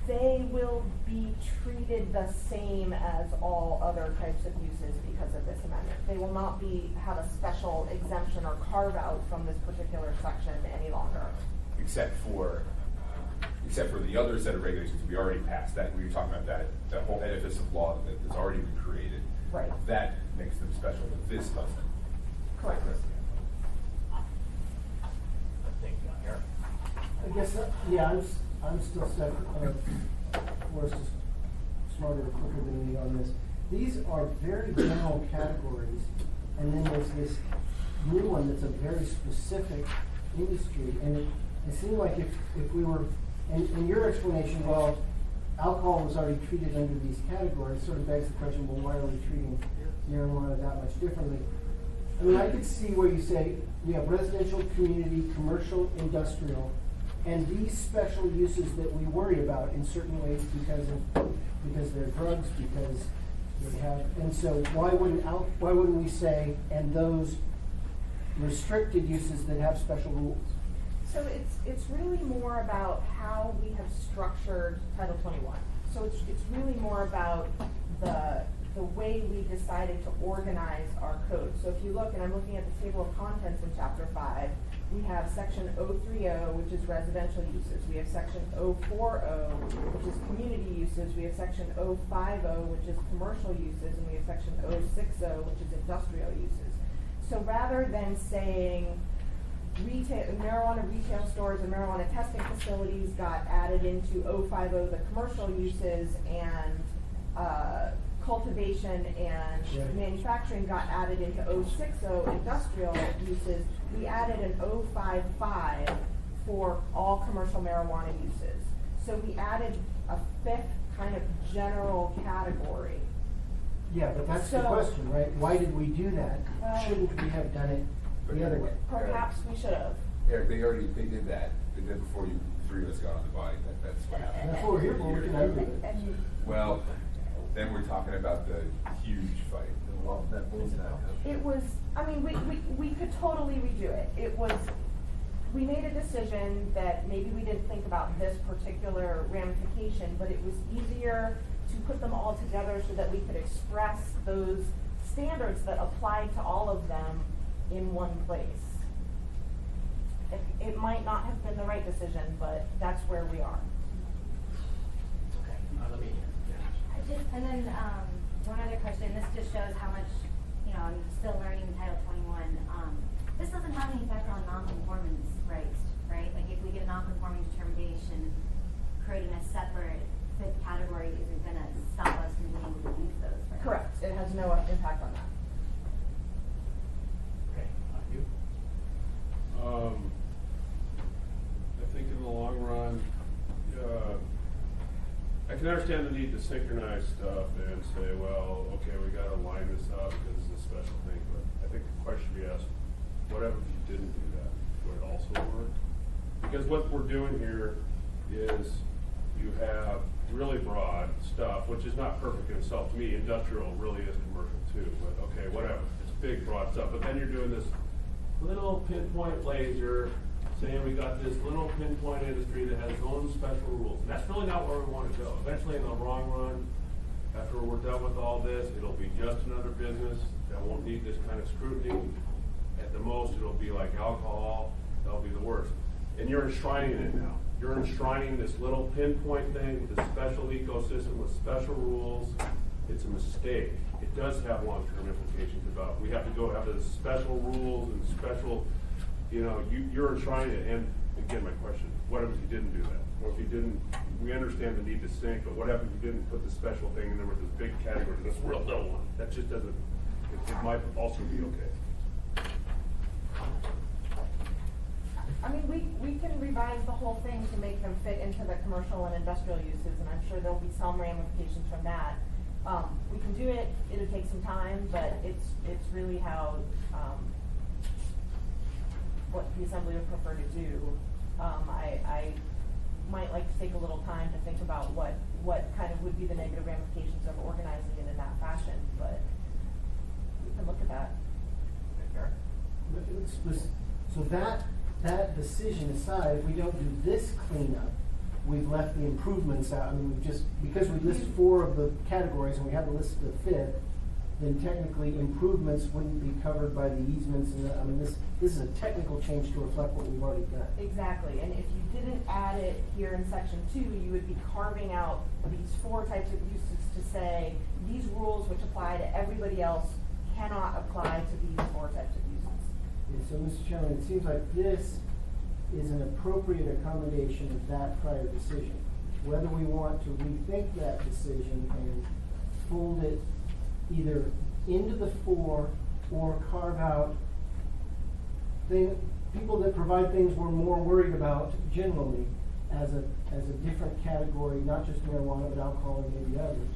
G: They will be treated the same as all other types of uses because of this amendment. They will not have a special exemption or carve out from this particular section any longer.
D: Except for the other set of regulations we already passed, that we were talking about that whole edifice of law that's already been created.
G: Right.
D: That makes them special, but this doesn't.
G: Correct.
A: I think, Eric.
K: I guess, I'm still stuck, Forrest is smarter or quicker than me on this. These are very general categories, and then there's this new one that's a very specific industry, and it seemed like if we were, and your explanation, well, alcohol was already treated under these categories, sort of begs the question, well, why are we treating marijuana that much differently? I mean, I could see where you say, we have residential, community, commercial, industrial, and these special uses that we worry about in certain ways because they're drugs, because they have, and so why wouldn't we say, and those restricted uses that have special rules?
G: So it's really more about how we have structured Title 21. So it's really more about the way we decided to organize our code. So if you look, and I'm looking at the table of contents in Chapter 5, we have Section 030, which is residential uses. We have Section 040, which is community uses. We have Section 050, which is commercial uses, and we have Section 060, which is industrial uses. So rather than saying marijuana retail stores and marijuana testing facilities got added into 050, the commercial uses, and cultivation and manufacturing got added into 060, industrial uses, we added an 055 for all commercial marijuana uses. So we added a fifth kind of general category.
K: Yeah, but that's the question, right? Why did we do that? Shouldn't we have done it the other way?
G: Perhaps we should have.
D: Eric, they did that. They did before you three of us got on the body. That's what happened.
K: That's what we're here for, we can argue it.
D: Well, then we're talking about the huge fight.
G: It was, I mean, we could totally redo it. We made a decision that maybe we didn't think about this particular ramification, but it was easier to put them all together so that we could express those standards that applied to all of them in one place. It might not have been the right decision, but that's where we are.
A: Okay, let me,
L: And then, one other question, this just shows how much, I'm still learning Title 21. This doesn't have any effect on non-conformance rights, right? Like, if we get a non-conforming determination, creating a separate fifth category isn't gonna stop us from being able to use those, right?
G: Correct, it has no impact on that.
A: Okay, you?
J: I think in the long run, I can understand the need to synchronize stuff and say, well, okay, we gotta line this up because it's a special thing, but I think the question we asked, what if you didn't do that? Would it also work? Because what we're doing here is you have really broad stuff, which is not perfect in itself. To me, industrial really is commercial too, but okay, whatever. It's big, broad stuff, but then you're doing this little pinpoint laser, saying we got this little pinpoint industry that has its own special rules. And that's really not where we want to go. Eventually, in the long run, after we're done with all this, it'll be just another business that won't need this kind of scrutiny. At the most, it'll be like alcohol. That'll be the worst. And you're enshrining it now. You're enshrining this little pinpoint thing with a special ecosystem with special rules. It's a mistake. It does have long-term implications about, we have to go have the special rules and special, you're enshrining it. And again, my question, what if you didn't do that? Or if you didn't, we understand the need to sync, but what if you didn't put the special thing in there with this big category, this real little one? That just doesn't, it might also be okay.
G: I mean, we can revise the whole thing to make them fit into the commercial and industrial uses, and I'm sure there'll be some ramifications from that. We can do it, it'll take some time, but it's really how, what the assembly would prefer to do. I might like to take a little time to think about what kind of would be the negative ramifications of organizing it in that fashion, but we can look at that.
K: So that decision aside, if we don't do this cleanup, we've left the improvements out. I mean, we've just, because we list 4 of the categories and we haven't listed the 5th, then technically improvements wouldn't be covered by the easements and this is a technical change to reflect what we've already done.
G: Exactly, and if you didn't add it here in section 2, you would be carving out these 4 types of uses to say, these rules which apply to everybody else cannot apply to these 4 types of uses.
K: And so, Mr. Chairman, it seems like this is an appropriate accommodation of that prior decision. Whether we want to rethink that decision and fold it either into the 4 or carve out people that provide things we're more worried about generally as a different category, not just marijuana, but alcohol and maybe others.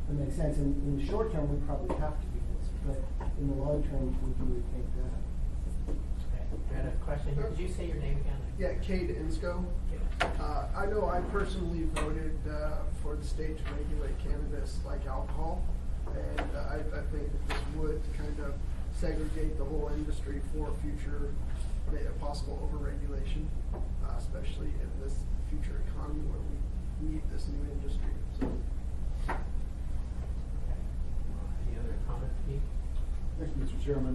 K: It makes sense. In the short term, we probably have to do this, but in the long term, we can rethink that.
A: Okay, I had a question here. Did you say your name again?
I: Yeah, Cade Insco. I know I personally voted for the state to regulate cannabis like alcohol, and I think that this would kind of segregate the whole industry for future possible overregulation, especially in this future economy where we need this new industry. So.
A: Any other comments, Pete?
J: Thanks, Mr. Chairman.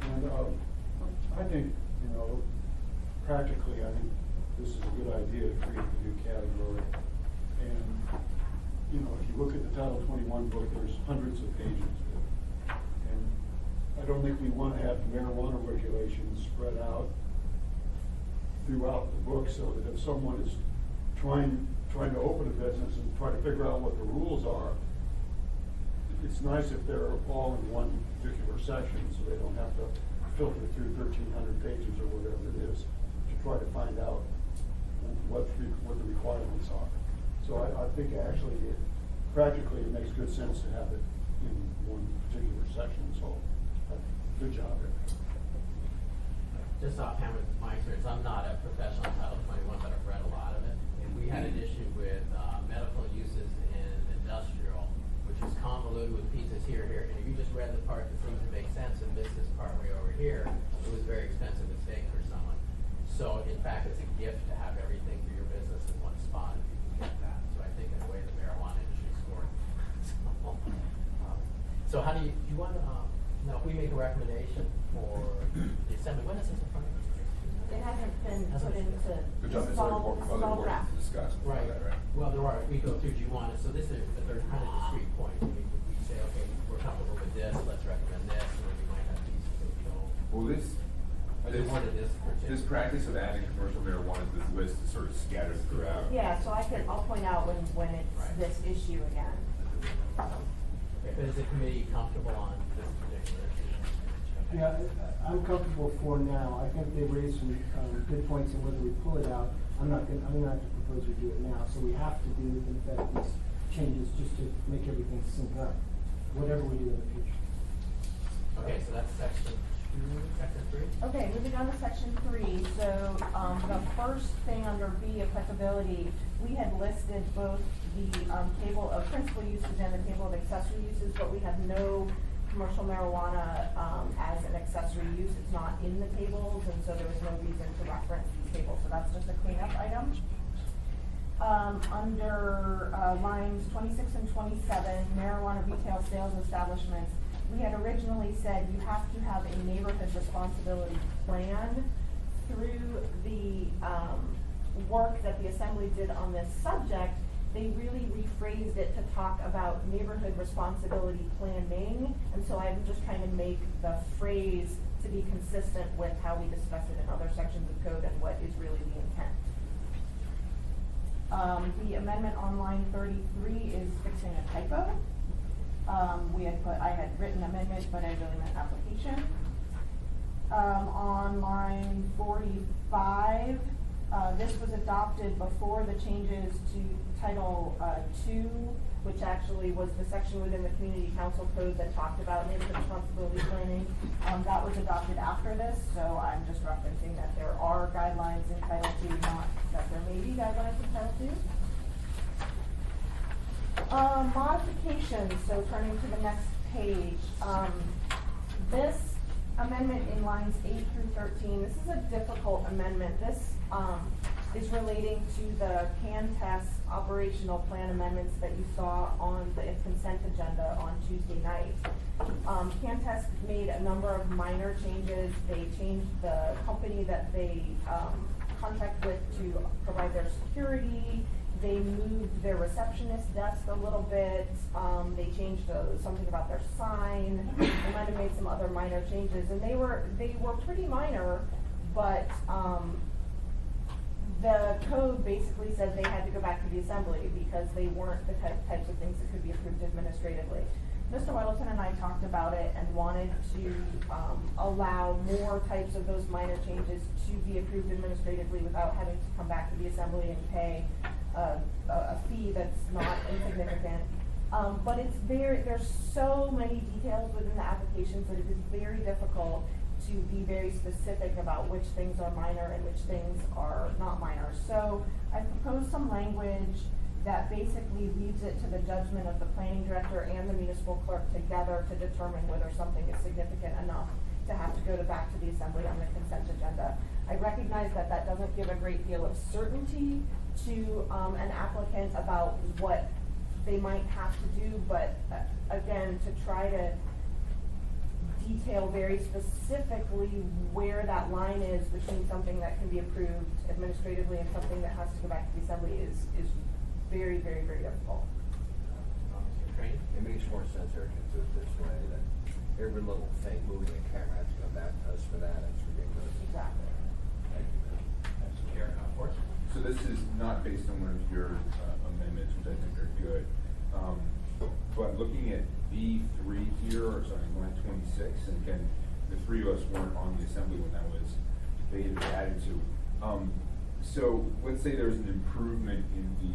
J: And I think, practically, I think this is a good idea to create a new category. And, if you look at the Title 21 book, there's hundreds of pages to it. And I don't think we want to have marijuana regulations spread out throughout the book so that if someone is trying to open a business and try to figure out what the rules are, it's nice if they're all in one particular section so they don't have to filter through 1,300 pages or whatever it is to try to find out what the requirements are. So I think actually, practically, it makes good sense to have it in one particular section. So, good job.
A: Just offhand with my experience, I'm not a professional in Title 21, but I've read a lot of it. And we had an issue with medical uses in industrial, which was convoluted with pieces here. And if you just read the part that seemed to make sense and missed this part way over here, it was a very expensive mistake for someone. So, in fact, it's a gift to have everything for your business in one spot if you can get that. So I think in a way the marijuana industry scored. So how do you want to, now if we make a recommendation for the assembly, when is this in front of us?
G: It hasn't been been put into.
E: Good job,
G: this is
E: there's other
G: all-
E: board,
G: this is
E: other
G: all
E: boards
G: draft.
E: to discuss and all
A: Right,
E: that, right?
A: well, there are, we go through, do you want it, so this is, they're kind of discrete points, we say, okay, we're comfortable with this, let's recommend this, and then we might have pieces that we don't.
E: Well,
A: I just wanted this particular.
E: this practice of adding commercial marijuana to this list is sort of scattered throughout.
G: Yeah, so I'll point out when it's
A: Right.
G: this issue again.
A: Okay, but is the committee comfortable on this particular issue? Okay.
K: Yeah, I'm comfortable for now. I think they raised some, good points on whether we pull it out. I'm gonna have to propose we do it now, so we have to do, in fact, these changes just to make everything sync up, whatever we do in the future.
A: Okay, so that's section 2, section 3?
G: Okay, moving on to section 3, so, the first thing under B, applicability, we had listed both the, table of principal uses and the table of accessory uses, but we have no commercial marijuana, as an accessory use. It's not in the tables, and so there was no reason to reference these tables, so that's just a cleanup item. Under, lines 26 and 27, marijuana retail sales establishments, we had originally said you have to have a neighborhood responsibility plan. Through the, work that the assembly did on this subject, they really rephrased it to talk about neighborhood responsibility planning, and so I'm just trying to make the phrase to be consistent with how we discuss it in other sections of code and what is really the intent. The amendment on line 33 is fixing a typo. I had written amendment, but I really meant application. On line 45, this was adopted before the changes to Title 2, which actually was the section within the Community Council Code that talked about neighborhood responsibility planning. That was adopted after this, so I'm just referencing that there are guidelines in Title 2, not that there may be guidelines in Title 2. Modifications, so turning to the next page. This amendment in lines 8 through 13, this is a difficult amendment. This is relating to the CAN-TEST operational plan amendments that you saw on the consent agenda on Tuesday night. CAN-TEST made a number of minor changes. They changed the company that they contract with to provide their security. They moved their receptionist desk a little bit. They changed something about their sign. They might have made some other minor changes, and they were pretty minor, but the code basically said they had to go back to the assembly because they weren't the types of things that could be approved administratively. Mr. Weddleton and I talked about it and wanted to allow more types of those minor changes to be approved administratively without having to come back to the assembly and pay a fee that's not insignificant. But there's so many details within the applications that it is very difficult to be very specific about which things are minor and which things are not minor. So I proposed some language that basically leaves it to the judgment of the planning director and the municipal clerk together to determine whether something is significant enough to have to go back to the assembly on the consent agenda. I recognize that that doesn't give a great deal of certainty to an applicant about what they might have to do, but again, to try to detail very specifically where that line is between something that can be approved administratively and something that has to go back to the assembly is very, very, very difficult.
B: It makes more sense, Eric, to do it this way, that every little thing, moving the camera has to come back to us for that, it's ridiculous.
G: Exactly.
B: Thank you, man.
A: Karen, of course.
E: So this is not based on one of your amendments, which I think are good. But looking at B3 here, or sorry, line 26, and again, the three of us weren't on the assembly when that was debated or added to. So let's say there's an improvement in the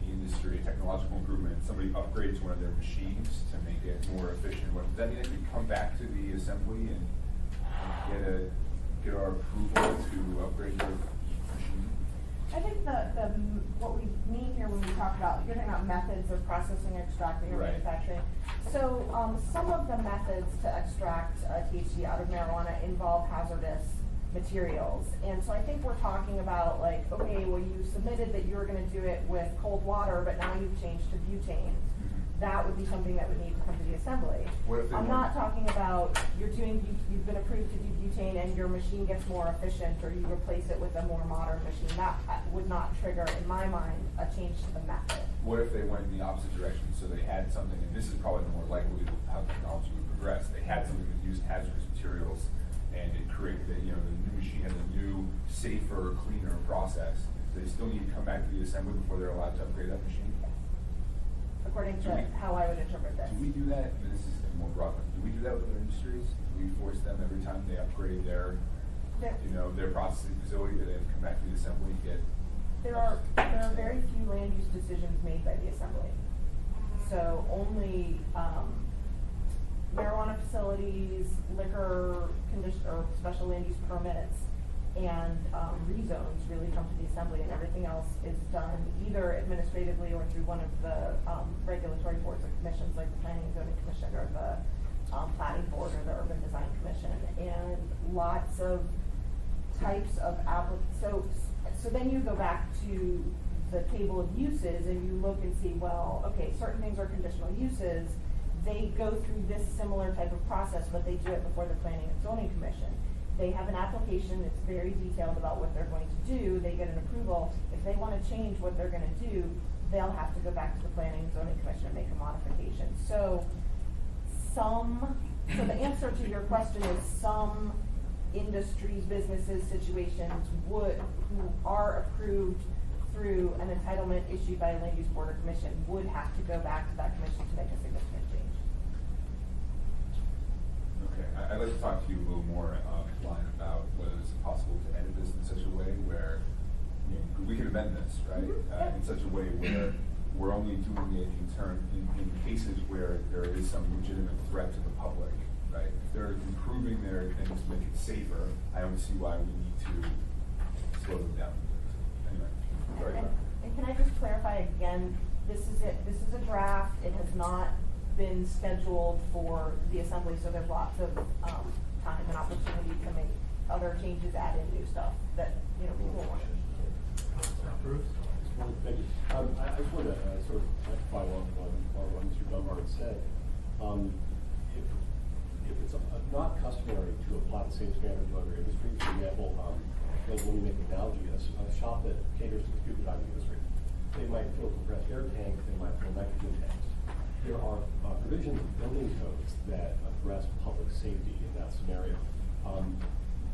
E: industry, a technological improvement, somebody upgrades one of their machines to make it more efficient. Does that mean they can come back to the assembly and get our approval to upgrade their machine?
G: I think what we mean here when we talk about, you're talking about methods of processing, extracting, or
E: Right.
G: manufacturing. So, some of the methods to extract THC out of marijuana involve hazardous materials. And so I think we're talking about like, okay, well, you submitted that you were gonna do it with cold water, but now you've changed to butane. that would be something that would need to come to the assembly.
B: What if they
G: I'm
B: want-
G: not talking about you've been approved to do butane and your machine gets more efficient or you replace it with a more modern machine. That would not trigger, in my mind, a change to the method.
D: What if they went in the opposite direction, so they had something, and this is probably more likely how technology would progress, they had something that used hazardous materials, and it created, the new machine has a new, safer, cleaner process, do they still need to come back to the assembly before they're allowed to upgrade that machine?
G: According to how I would interpret this.
D: Do we do that, and this is more broad, but do we do that with other industries? Do we force them every time they upgrade their, their processing facility, that they have to come back to the assembly and get?
G: There are very few land use decisions made by the assembly. So only marijuana facilities, liquor or special land use permits, and rezones really come to the assembly, and everything else is done either administratively or through one of the regulatory boards or commissions, like the Planning and Zoning Commission or the Planning Board or the Urban Design Commission, and lots of types of So then you go back to the table of uses and you look and see, well, okay, certain things are conditional uses. They go through this similar type of process, but they do it before the Planning and Zoning Commission. They have an application that's very detailed about what they're going to do. They get an approval. If they want to change what they're going to do, they'll have to go back to the Planning and Zoning Commission and make a modification. So the answer to your question is some industries, businesses, situations who are approved through an entitlement issued by a land use board or commission would have to go back to that commission to make a significant change.
D: Okay, I'd like to talk to you a little more offline about whether it's possible to edit this in such a way where, we can amend this, right? In such a way where we're only doing it in cases where there is some legitimate threat to the public, right? If they're improving their things to make it safer, I don't see why we need to slow them down. Anyway, sorry.
G: And can I just clarify again, this is a draft. It has not been scheduled for the assembly, so there's lots of time and opportunity to make other changes, add in new stuff that people want to do.
A: Approved?
J: Thank you. I just want to sort of follow up on what Mr. Dunbar had said. If it's not customary to apply the same standard to other industries, for example, let me make an analogy. A shop that caters to the scuba diving industry, they might fill compressed air tanks, they might fill nitrogen tanks. There are provisions of building codes that address public safety in that scenario.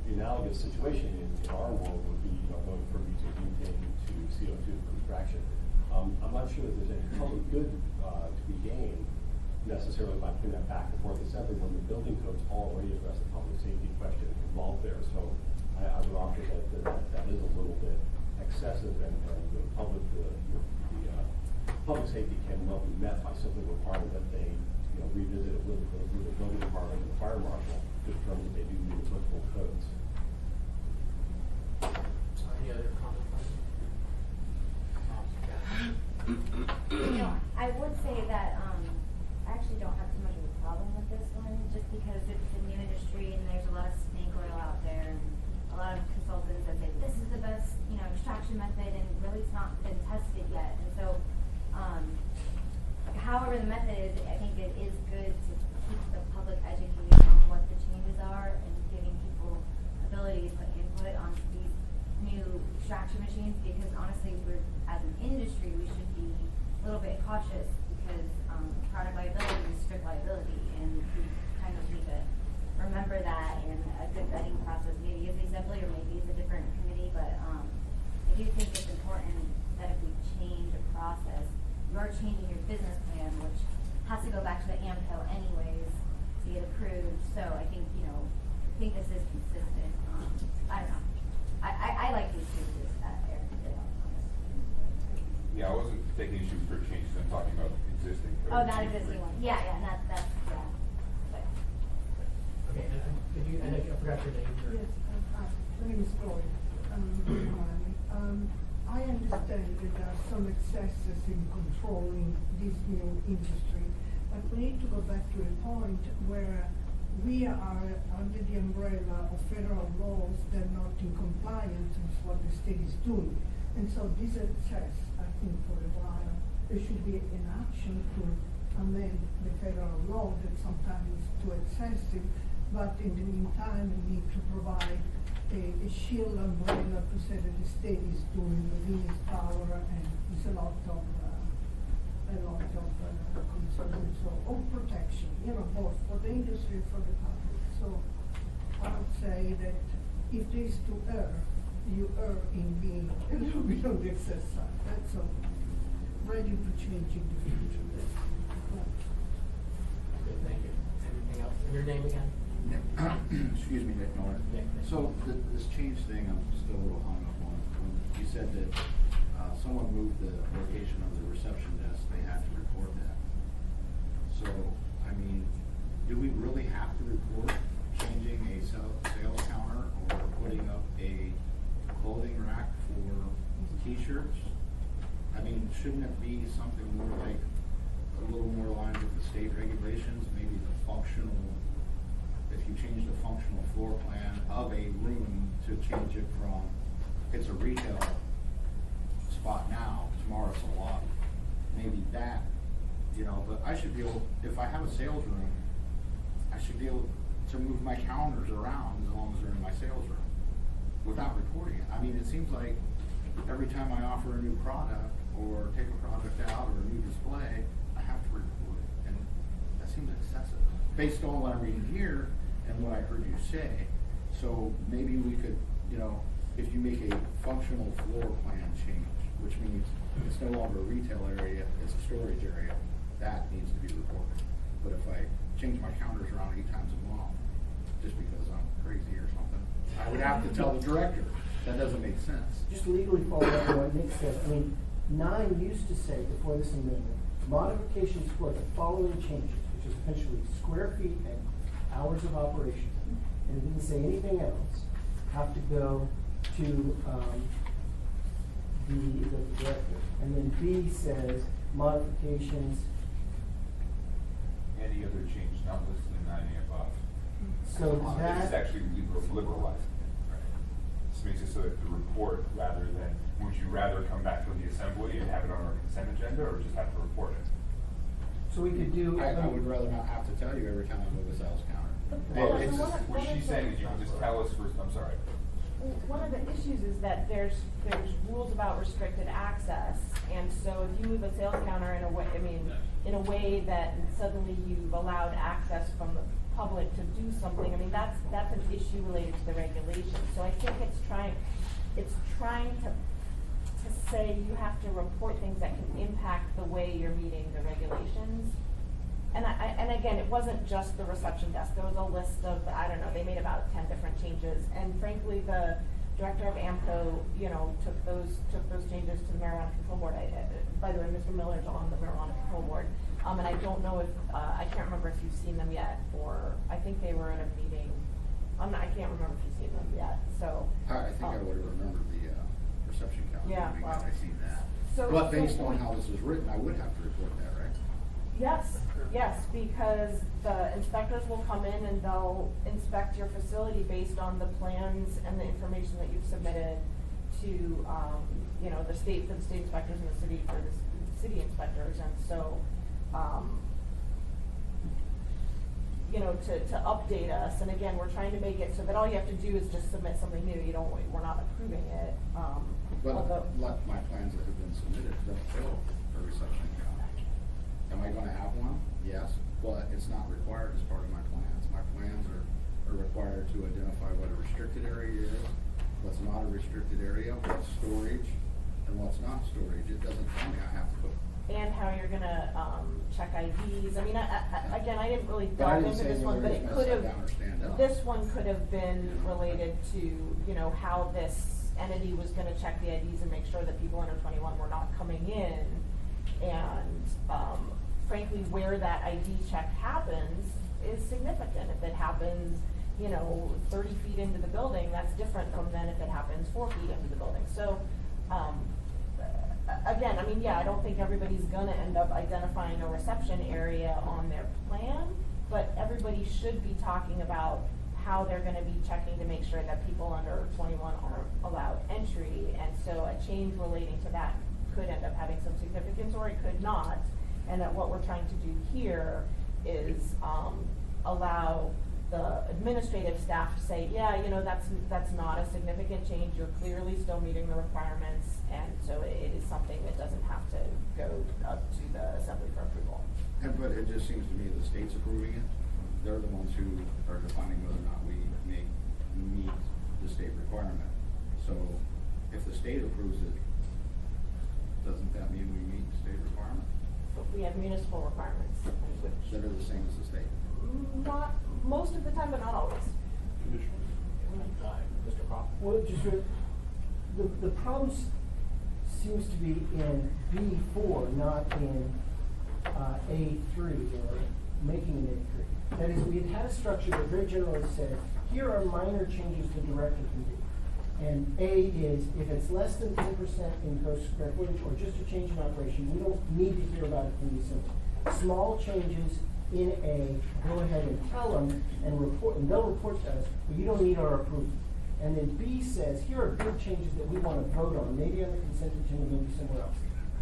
J: The analogous situation in our world would be, going from using butane to CO2 for extraction. I'm not sure that there's any public good to be gained necessarily by putting that back before the assembly when the building codes already address the public safety question involved there. So I would offer that is a little bit excessive, and the public safety can well be met by simply requiring that they revisit it with the building department and the fire marshal to determine that they do meet applicable codes.
A: Any other comments?
L: I would say that I actually don't have too much of a problem with this one, just because it's a new industry and there's a lot of snake oil out there, and a lot of consultants that say this is the best, extraction method, and really it's not been tested yet. And so, however the method is, I think it is good to keep the public educated on what the changes are and giving people ability to put input on these new extraction machines, because honestly, as an industry, we should be a little bit cautious, because product liability is strict liability, and we kind of need to remember that. And a good vetting process maybe is the assembly, or maybe it's a different committee, but I do think it's important that if we change a process, you're changing your business plan, which has to go back to the AMCO anyways to get approved. So I think, I think this is consistent. I don't know. I like these changes that Eric did on this.
D: Yeah, I wasn't taking issue with your changes, I'm talking about existing code.
L: Oh, that existing one. Yeah, that's. But,
A: Okay, and could you, and I forgot your name.
M: Yes, my name is Gloria. I understand that there are some excesses in controlling this new industry, but we need to go back to a point where we are under the umbrella of federal laws that are not in compliance with what the state is doing. And so this excess, I think, for a while, there should be an action to amend the federal law that sometimes is too excessive, but in the meantime, we need to provide a shield umbrella to say that the state is doing within its power, and it's a lot of concern, so, of protection, both for the industry and for the public. So I would say that if there is to err, you err in being a little bit on the excess side. That's all. Ready to change in the future.
A: Good, thank you. Anything else? And your name again?
B: Excuse me, Nick Norton.
A: Nick.
B: So this change thing, I'm still a little hung up on. When you said that someone moved the location of the reception desk, they had to report that. So, I mean, do we really have to report changing a sales counter or putting up a clothing rack for t-shirts? I mean, shouldn't it be something more like, a little more aligned with the state regulations, maybe the functional, if you change the functional floor plan of a room to change it from, it's a retail spot now, tomorrow it's a lobby. Maybe that, but I should be able, if I have a sales room, I should be able to move my calendars around as long as they're in my sales room without reporting it. I mean, it seems like every time I offer a new product or take a product out or a new display, I have to report it, and that seems excessive based on what I'm reading here and what I heard you say. So maybe we could, if you make a functional floor plan change, which means it's no longer a retail area, it's a storage area, that needs to be reported. But if I change my counters around 8 times a month, just because I'm crazy or something, I would have to tell the director. That doesn't make sense.
K: Just legally follow up on what Nick said. I mean, 9 used to say before this amendment, modifications for the following changes, which is essentially square feet and hours of operation, and it didn't say anything else, have to go to the director. And then B says modifications.
D: Any other change not listed in 9A above.
K: So
D: This is
K: that,
D: actually liberalizing it, right? This makes it so that the report, rather than, would you rather come back to the assembly and have it on our consent agenda, or just have to report it?
K: so we could do.
B: I would rather not have to tell you every time I move a sales counter.
D: Well,
B: It's
D: it's
B: just-
D: just, what she's saying is you can just tell us first, I'm sorry.
F: One of the issues is that there's rules about restricted access, and so if you move a sales counter in a way, in a way that suddenly you've allowed access from the public to do something, that's an issue related to the regulation. So I think it's trying to say you have to report things that can impact the way you're meeting the regulations. And again, it wasn't just the reception desk. There was a list of, they made about 10 different changes. And frankly, the director of AMCO, took those changes to the Marijuana Control Board. By the way, Mr. Miller's on the Marijuana Control Board. And I don't know if, I can't remember if you've seen them yet, or I think they were at a meeting. I can't remember if you've seen them yet, so.
B: I think I would have remembered the reception calendar.
F: Yeah,
B: meeting
F: well.
B: had I seen that.
F: So-
B: But based
F: so-
B: on how this was written, I would have to report that, right?
F: Yes, because the inspectors will come in and they'll inspect your facility based on the plans and the information that you've submitted to, the state, for the state inspectors, and the city for the city inspectors, and so, to update us, and again, we're trying to make it so that all you have to do is just submit something new, we're not approving it,
B: But
F: although.
B: my plans that have been submitted don't show a reception counter. Am I gonna have one? Yes, but it's not required as part of my plans. My plans are required to identify what a restricted area is, what's not a restricted area, what's storage, and what's not storage. It doesn't tell me I have to put.
F: And how you're gonna, check IDs. Again, I didn't really
B: But I
F: delve
B: didn't
F: into
B: say
F: this one, but
B: anything
F: it
B: was
F: could
B: upside
F: have,
B: down or stand up.
F: this one could have been related to, how this entity was gonna check the IDs and make sure that people under 21 were not coming in. And, frankly, where that ID check happens is significant. If it happens, 30 feet into the building, that's different from than if it happens 4 feet into the building. So, again, I don't think everybody's gonna end up identifying a reception area on their plan, but everybody should be talking about how they're gonna be checking to make sure that people under 21 aren't allowed entry. And so a change relating to that could end up having some significance, or it could not. And that what we're trying to do here is, allow the administrative staff to say, yeah, you know, that's not a significant change, you're clearly still meeting the requirements, and so it is something that doesn't have to go up to the assembly for approval.
B: But it just seems to me the state's approving it. They're the ones who are defining whether or not we meet the state requirement. So if the state approves it, doesn't that mean we meet the state requirement?
F: But we have municipal requirements, which
B: That are the same as the state.
F: not, most of the time, but not always.
A: Mr. Crawford?
K: Well, just, the problem seems to be in B4, not in A3, or making an A3. That is, we had a structure that very generally said, here are minor changes the director can do. And A is, if it's less than 10% in gross square footage, or just a change in operation, we don't need to hear about it from the assembly. Small changes in A, go ahead and tell them and report, and they'll report to us, but you don't need our approval. And then B says, here are big changes that we want to vote on, maybe on the consent agenda, maybe somewhere else.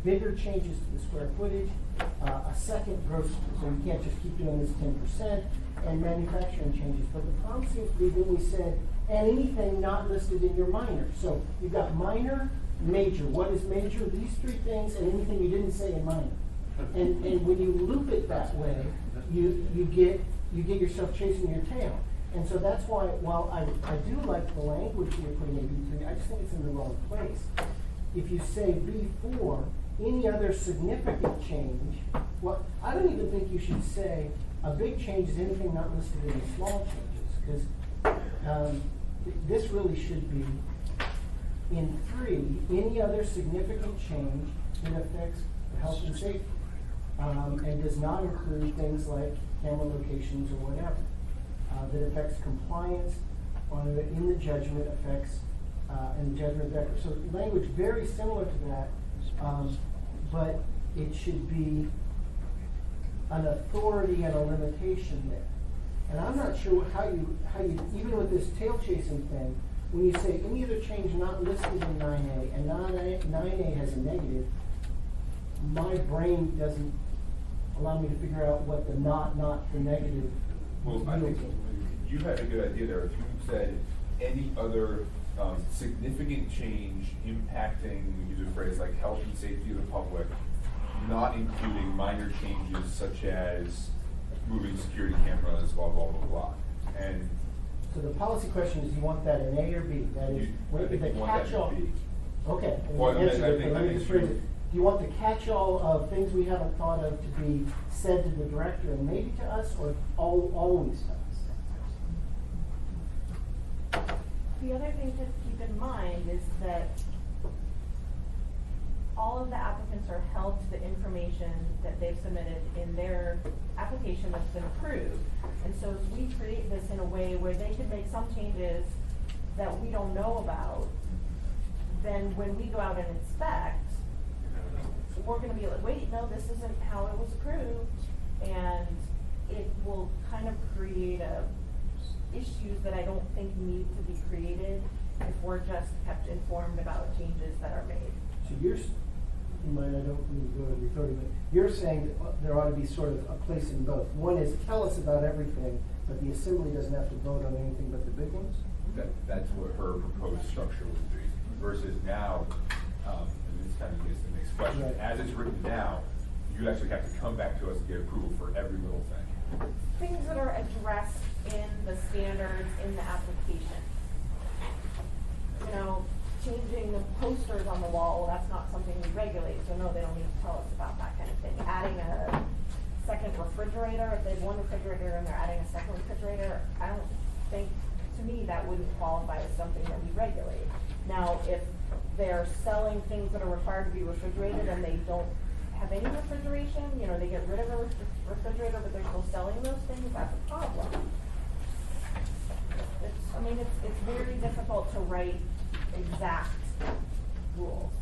K: Bigger changes to the square footage, a second gross, so you can't just keep doing this 10%, and manufacturing changes. But the problem seems to be that we said, and anything not listed in your minor. So you've got minor, major. What is major? These three things, and anything you didn't say in minor. And when you loop it that way, you get yourself chasing your tail. And so that's why, while I do like the language you're putting in B3, I just think it's in the wrong place. If you say B4, any other significant change, well, I don't even think you should say a big change is anything not listed in the small changes, because this really should be in 3, any other significant change that affects health and safety, and does not include things like camera locations or whatever, that affects compliance, in the judgment affects, in the judgment record. So language very similar to that, but it should be an authority and a limitation there. And I'm not sure how you even with this tail chasing thing, when you say any other change not listed in 9A, and 9A has a negative, my brain doesn't allow me to figure out what the not the negative.
D: Well, I think you had a good idea there. If you said any other significant change impacting, we use a phrase like health and safety of the public, not including minor changes such as moving security cameras, blah, blah, blah, blah. And
K: So the policy question is, you want that in A or B? That is,
D: I think you want that in
K: catch-all.
D: B.
K: Okay.
D: Well, I
K: Answer it,
D: think-
K: but
D: I
K: let me
D: think
K: just phrase
D: you-
K: it. Do you want the catch-all of things we haven't thought of to be said to the director and maybe to us, or always to us?
F: The other thing to keep in mind is that all of the applicants are held to the information that they've submitted in their application that's been approved. And so if we create this in a way where they could make some changes that we don't know about, then when we go out and inspect, we're gonna be like, wait, no, this isn't how it was approved. And it will kind of create issues that I don't think need to be created if we're just kept informed about changes that are made.
K: So you mind, I don't mean to go to the authority, but you're saying that there ought to be sort of a place in both. One is, tell us about everything, but the assembly doesn't have to vote on anything but the big ones?
D: That's what her proposed structure would be, versus now, and this kind of gets the next question,
K: Right.
D: as it's written now, you actually have to come back to us and get approval for every little thing.
F: Things that are addressed in the standards in the application. You know, changing the posters on the wall, well, that's not something we regulate, so no, they don't need to tell us about that kind of thing. Adding a second refrigerator, if they have one refrigerator and they're adding a second refrigerator, I don't think, to me, that wouldn't qualify as something that we regulate. Now, if they're selling things that are required to be refrigerated and they don't have any refrigeration, you know, they get rid of a refrigerator, but they're still selling those things, that's a problem. It's very difficult to write exact rules.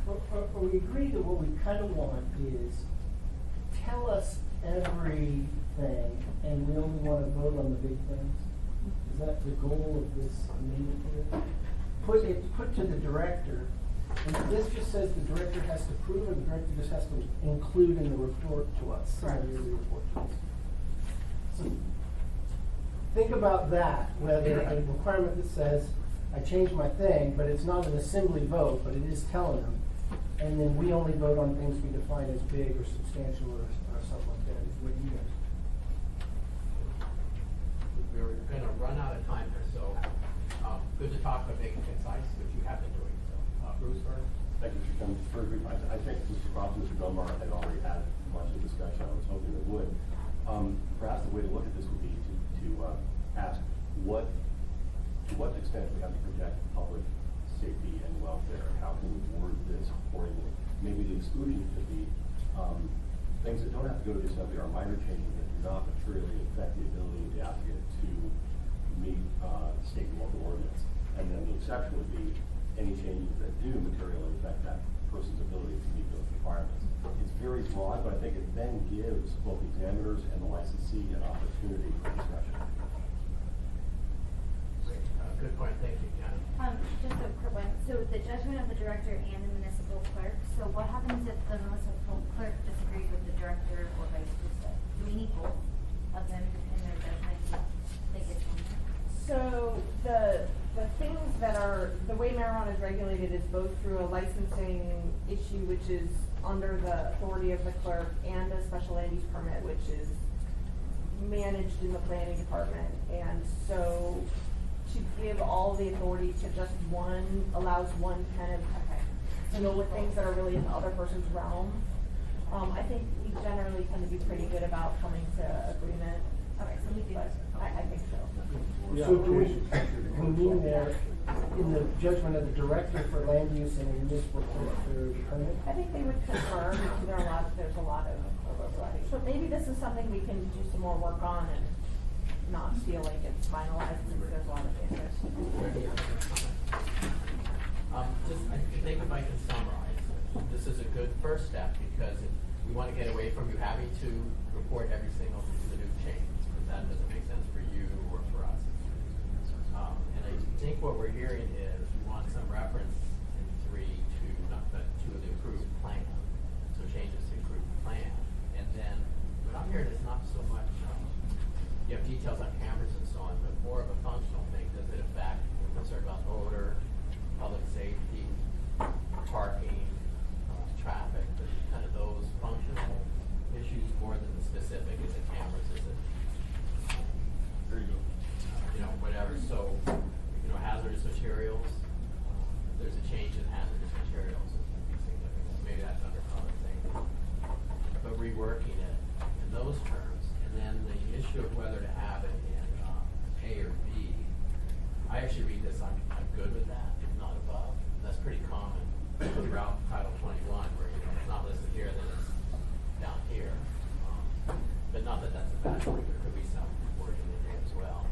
K: Or we agree that what we kind of want is, tell us everything, and we only want to vote on the big things? Is that the goal of this amendment here? Put to the director, And this just says the director has to approve, and the director just has to include in the report to us,
F: Correct.
K: semi-yearly report to us. So, think about that, whether a requirement that says, I changed my thing, but it's not an assembly vote, but it is telling them, and then we only vote on things we define as big or substantial or something like that, is what you guys.
A: We're gonna run out of time here, so, good to talk, but make it concise, which you have been doing, so, Bruce first.
N: Thank you, Mr. Chairman. For a brief, I think Mr. Cross and Mr. Belmar had already had much of the discussion. I was hoping they would. Perhaps the way to look at this would be to ask to what extent we have to protect public safety and welfare. How can we word this accordingly? Maybe the exclusion could be things that don't have to go to the assembly or minor changes that do not materially affect the ability of the applicant to meet state and local ordinance. And then the exception would be any changes that do materially affect that person's ability to meet those requirements. It's very broad, but I think it then gives both examiners and the licensee an opportunity for discussion.
A: Great. Good point, thank you, Jen.
L: Just a quick one. So the judgment of the director and the municipal clerk, so what happens if the municipal clerk disagrees with the director or vice versa? Do we need both of them in their judgment to think it's on there?
F: So the things that are, the way marijuana is regulated is both through a licensing issue, which is under the authority of the clerk, and a special land use permit, which is managed in the planning department. And so to give all the authority to just one allows one kind of to deal with things that are really in the other person's realm. I think we generally tend to be pretty good about coming to agreement.
L: Okay, so we do.
F: But I think so.
K: So do we mean there, in the judgment of the director for land use and the municipal clerk for the permit?
F: I think they would concur, because there's a lot of overriding. So maybe this is something we can do some more work on and not feel like it's finalized, since there's a lot of interest.
A: I think if I can summarize, this is a good first step, because we want to get away from you having to report every single new change, because that doesn't make sense for you or for us. And I think what we're hearing is we want some reference in 3 to the approved plan, so changes to approved plan. And then what I'm hearing is not so much, you have details on cameras and so on, but more of a functional thing. Does it affect, we're concerned about odor, public safety, parking, traffic, kind of those functional issues more than the specific. Is it cameras? Is it,
E: There you go.
A: Whatever. So, hazardous materials. If there's a change in hazardous materials, it can be significant. Maybe that's under public safety. But reworking it in those terms, and then the issue of whether to have it in A or B. I actually read this. I'm good with that, if not above. That's pretty common throughout Title 21, where it's not listed here, then it's down here. But not that that's a bad thing. There could be some wording in there as well.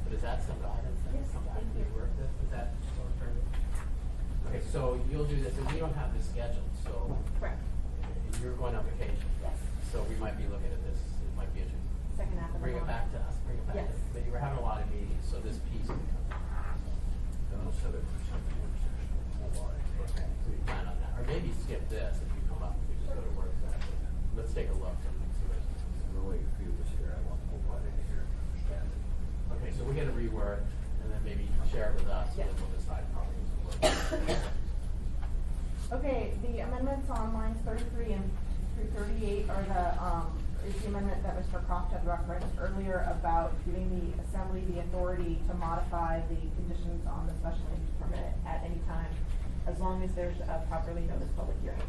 A: But is that some guidance that will come back to you work this? Is that alternative? Okay, so you'll do this, and we don't have this scheduled, so.
F: Correct.
A: You're going on vacation.
F: Yes.
A: So we might be looking at this, it might be interesting.
F: Second half of the
A: Bring it
F: month.
A: back to us, bring it back to
F: Yes.
A: us. But you were having a lot of meetings, so this piece will come. Okay, so we plan on that. Or maybe skip this if you come up, we just go to work session. Let's take a look and see what.
B: Really feel this here, I want the whole body to hear and understand it.
A: Okay, so we're gonna rework and then maybe share it with us, and then
F: Yeah.
A: we'll decide how things will work.
F: Okay, the amendments on lines 33 and through 38 are is the amendment that Mr. Croft had referenced earlier about giving the assembly the authority to modify the conditions on the special land use permit at any time, as long as there's a properly noticed public hearing.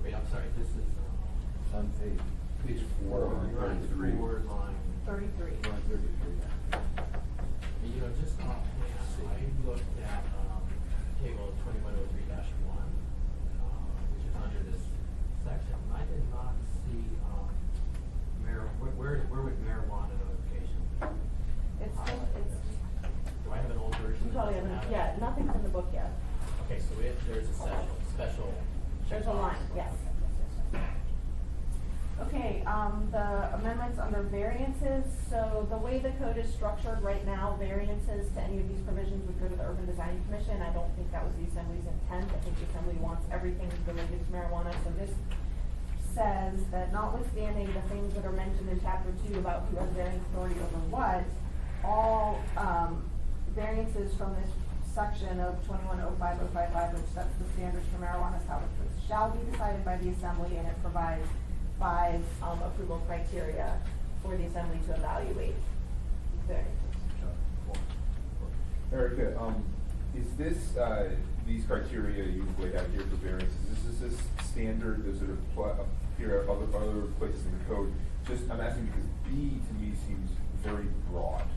A: Wait, I'm sorry, this is,
B: On page 4,
A: you're on
B: 33.
A: 4 line.
F: 33.
B: Line 33.
A: Just offhand, I looked at, table 2103-1, which is under this section. I did not see, where would marijuana notification?
F: It's,
A: Do I have an old version?
F: you probably
A: that doesn't
F: haven't,
A: have it?
F: yeah, nothing's in the book yet.
A: Okay, so there's a special.
F: There's a line, yes. Okay, the amendments under variances, so the way the code is structured right now, variances to any of these provisions would go to the urban design commission. I don't think that was the assembly's intent. I think the assembly wants everything related to marijuana, so this says that notwithstanding the things that are mentioned in chapter 2 about who has variance authority over what, all, variances from this section of 2105.055, which sets the standards for marijuana establishments, shall be decided by the assembly, and it provides 5, approval criteria for the assembly to evaluate variances.
D: Erica, is this, these criteria you've laid out here for variances, is this standard, does it appear at other places in the code? Just, I'm asking because B to me seems very broad.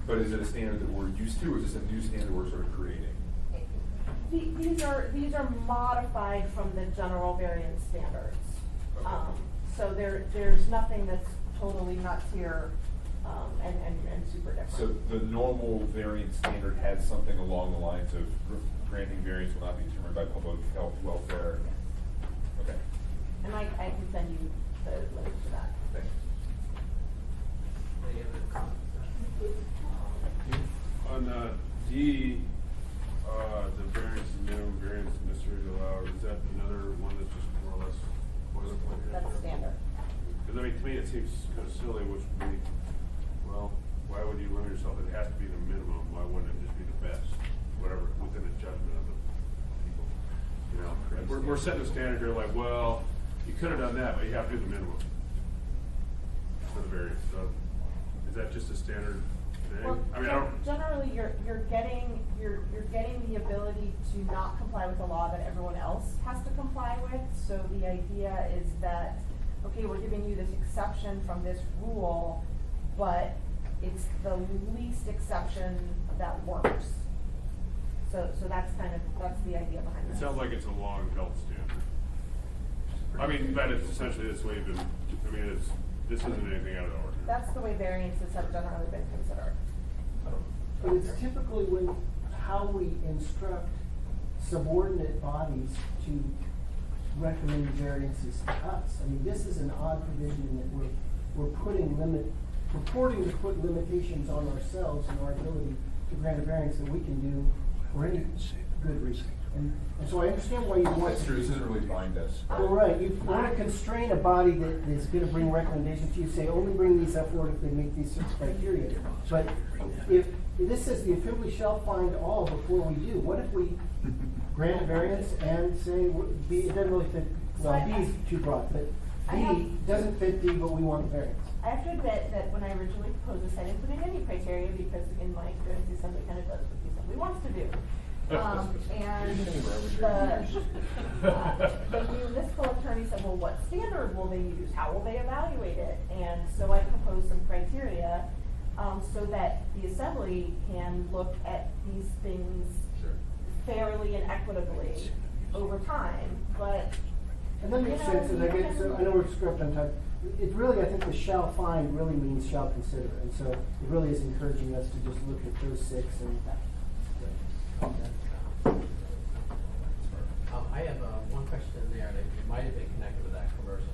D: But is it a standard that we're used to, or is this a new standard we're sort of creating?
F: These are modified from the general variance standards.
D: Okay.
F: So there's nothing that's totally nuts here, and super different.
D: So the normal variance standard has something along the lines of granting variance will not be determined by public health, welfare. Okay.
F: And I can send you the link to that.
D: Thanks.
A: Any other comments?
J: On D, the variance, minimum variance necessary to allow, is that another one that's just more or less boilerplate?
F: That's standard.
J: Because I mean, to me, it seems kind of silly, which would be, well, why would you limit yourself? It has to be the minimum. Why wouldn't it just be the best? Whatever, within the judgment of the people. You know, we're setting a standard here like, well, you could have done that, but you have to do the minimum for the variance. So, is that just a standard thing?
F: Well,
J: I mean, I don't.
F: generally, you're getting the ability to not comply with the law that everyone else has to comply with. So the idea is that, okay, we're giving you this exception from this rule, but it's the least exception that works. So that's the idea behind
J: It
F: this.
J: sounds like it's a long held standard. I mean, but it's essentially this way been, I mean, this isn't anything out of the ordinary.
F: That's the way variances have generally been considered.
K: But it's typically how we instruct subordinate bodies to recommend variances to us. I mean, this is an odd provision in that we're purporting to put limitations on ourselves and our ability to grant a variance that we can do for any good reason. And so I understand why you want
D: That's true, this doesn't really bind us.
K: Well, right, you want to constrain a body that is going to bring recommendations to you, say only bring these up forward if they meet these 6 criteria. But if this says the assembly shall find all before we do, what if we grant a variance and say B, it doesn't really fit, well, B is too broad, but B doesn't fit D, but we want the variance.
F: I have to admit that when I originally proposed this, I didn't put in any criteria because in my experience, the assembly kind of does what the assembly wants to do. And the municipal attorney said, well, what standard will they use? How will they evaluate it? And so I proposed some criteria so that the assembly can look at these things fairly and equitably over time. But
K: And that makes sense, and I know we're screwed on time. It really, I think the shall find really means shall consider, and so it really is encouraging us to just look at those 6 and.
A: I have one question there that it might have been connected with that commercial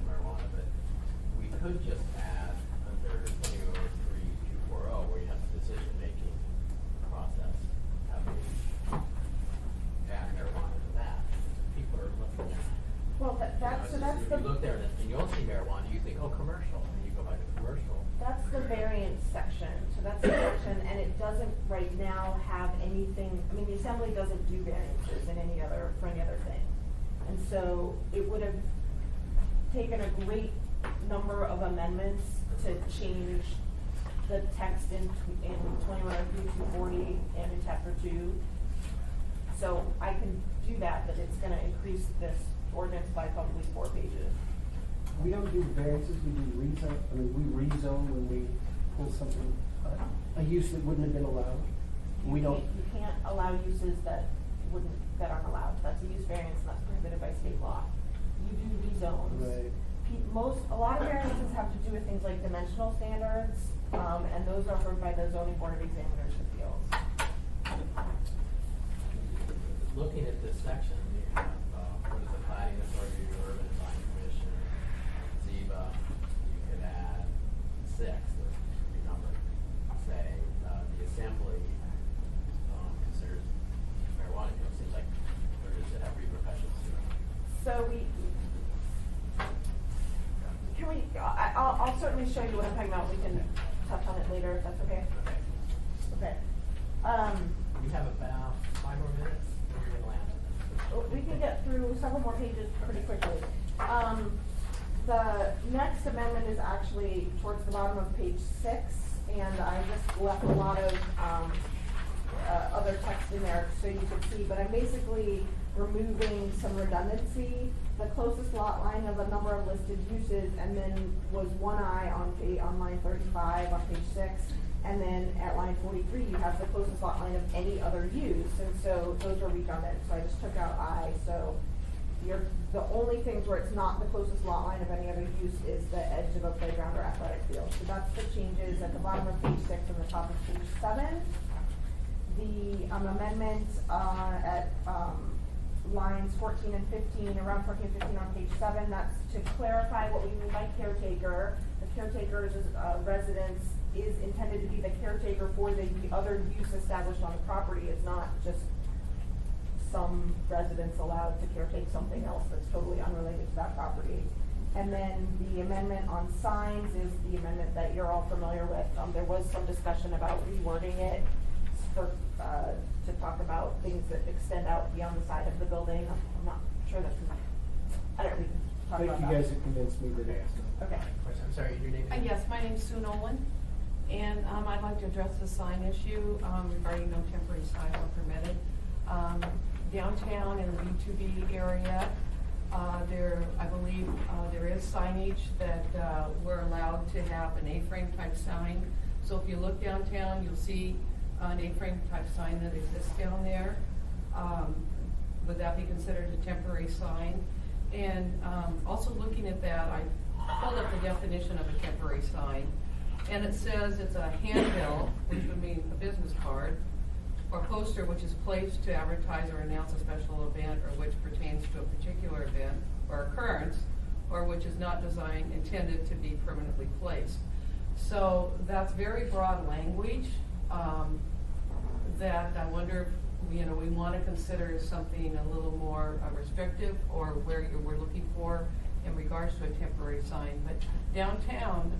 A: marijuana, but we could just add under 2003-240 where you have the decision-making process, have we add marijuana to that? People are looking at.
F: well, that's
A: If you look there and you don't see marijuana, you think, oh, commercial, and you go by the commercial.
F: That's the variance section. So that's the section, and it doesn't right now have anything. I mean, the assembly doesn't do variances for any other thing, and so it would have taken a great number of amendments to change the text in 2103-240 and in chapter 2. So I can do that, but it's going to increase this ordinance by probably 4 pages.
K: We don't do variances, we do rezone. I mean, we rezone when we pull something, a use that wouldn't have been allowed. We don't.
F: You can't allow uses that aren't allowed. That's a use variance, and that's prohibited by state law. You do rezones.
K: Right.
F: A lot of variances have to do with things like dimensional standards, and those are heard by the zoning board of examiners appeals.
A: Looking at this section, you have, what is the planning authority, urban design commission, ZEBA, you could add 6, the number, say, the assembly
F: me show you what I'm talking about, we can touch on it later, if that's okay.
A: Okay.
F: Okay.
A: We have about 5 more minutes, and we're gonna land.
F: We can get through several more pages pretty quickly. The next amendment is actually towards the bottom of page 6, and I just left a lot of, other text in there so you could see, but I'm basically removing some redundancy. The closest lot line of a number of listed uses, and then was one I on line 35 on page 6, and then at line 43 you have the closest lot line of any other use, and so those are redundant. So I just took out I. So the only things where it's not the closest lot line of any other use is the edge of a playground or athletic field. So that's the changes at the bottom of page 6 and the top of page 7. The amendment at lines 14 and 15, around 14 and 15 on page 7, that's to clarify what we mean by caretaker. The caretaker's residence is intended to be the caretaker for the other use established on the property. It's not just some residents allowed to caretake something else that's totally unrelated to that property. And then the amendment on signs is the amendment that you're all familiar with. There was some discussion about rewording it for, to talk about things that extend out beyond the side of the building. I'm not sure that's, I don't know, we can talk
K: Thank
F: about
K: you
F: that.
K: guys have convinced me that it's not.
F: Okay.
A: Question, I'm sorry, your name?
O: Yes, my name's Sue Nolan, and I'd like to address the sign issue regarding no temporary signs are permitted. Downtown in the B2B area, I believe there is signage that we're allowed to have an A-frame type sign. So if you look downtown, you'll see an A-frame type sign that exists down there. Would that be considered a temporary sign? And also looking at that, I pulled up the definition of a temporary sign, and it says it's a handbill, which would mean a business card, or poster which is placed to advertise or announce a special event or which pertains to a particular event or occurrence, or which is not intended to be permanently placed. So that's very broad language that I wonder if we want to consider something a little more restrictive, or where we're looking for in regards to a temporary sign. But downtown,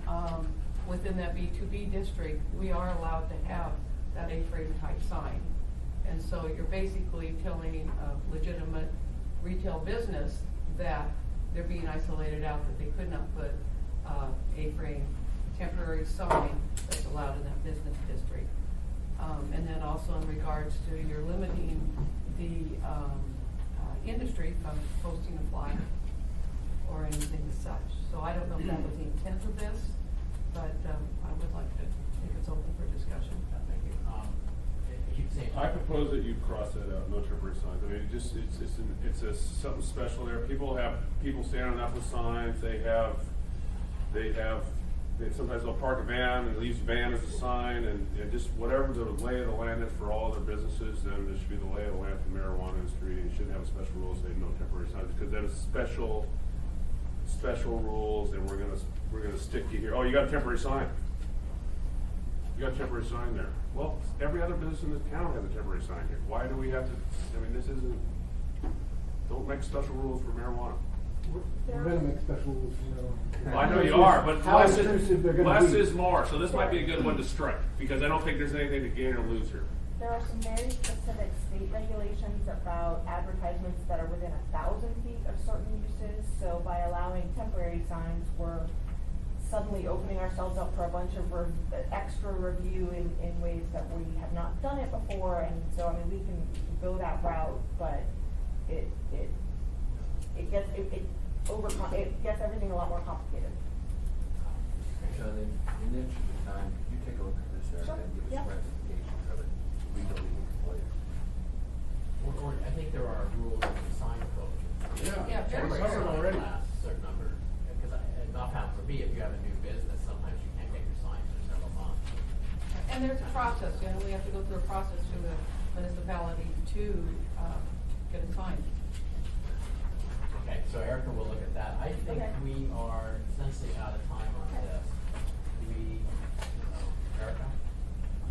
O: within that B2B district, we are allowed to have that A-frame type sign. And so you're basically telling a legitimate retail business that they're being isolated out, that they could not put A-frame temporary sign that's allowed in that business district. And then also in regards to you're limiting the industry from posting a flyer or anything as such. So I don't know if that was the intent of this, but I would like to think it's open for discussion.
A: Thank you. You keep saying.
P: I propose that you cross that out, no temporary signs. I mean, it's something special there. People standing up with signs. Sometimes they'll park a van and use van as a sign, and just whatever the lay of the land is for all their businesses, then there should be the lay of the land for the marijuana industry. You shouldn't have a special rule saying no temporary signs, because that is special rules, and we're gonna stick you here. Oh, you got a temporary sign. You got a temporary sign there. Well, every other business in this town has a temporary sign here. Why do we have to? I mean, this isn't. Don't make special rules for marijuana.
K: We're gonna make special rules from now on.
P: Well, I know you are, but
K: How
P: less
K: intrusive they're gonna
P: less
K: be.
P: is more. So this might be a good one to strike, because I don't think there's anything to gain or lose here.
F: There are some very specific state regulations about advertisements that are within 1,000 feet of certain uses. So by allowing temporary signs, we're suddenly opening ourselves up for a bunch of extra review in ways that we have not done it before. And so, I mean, we can go that route, but it gets everything a lot more complicated.
B: John, in the interest of time, could you take a look at this, Eric,
F: Sure,
B: and give us
F: yeah.
B: ramifications of it? We don't even play it.
A: Or I think there are rules in the sign code.
O: Yeah,
A: Temporary
O: temporary
A: sign
O: already.
A: lasts a certain number, because enough happens for me, if you have a new business, sometimes you can't get your sign for several months.
O: And there's a process, we have to go through a process through the municipality to get a sign.
A: Okay, so Erica will look at that. I think
F: Okay.
A: we are essentially out of time on this. Erica?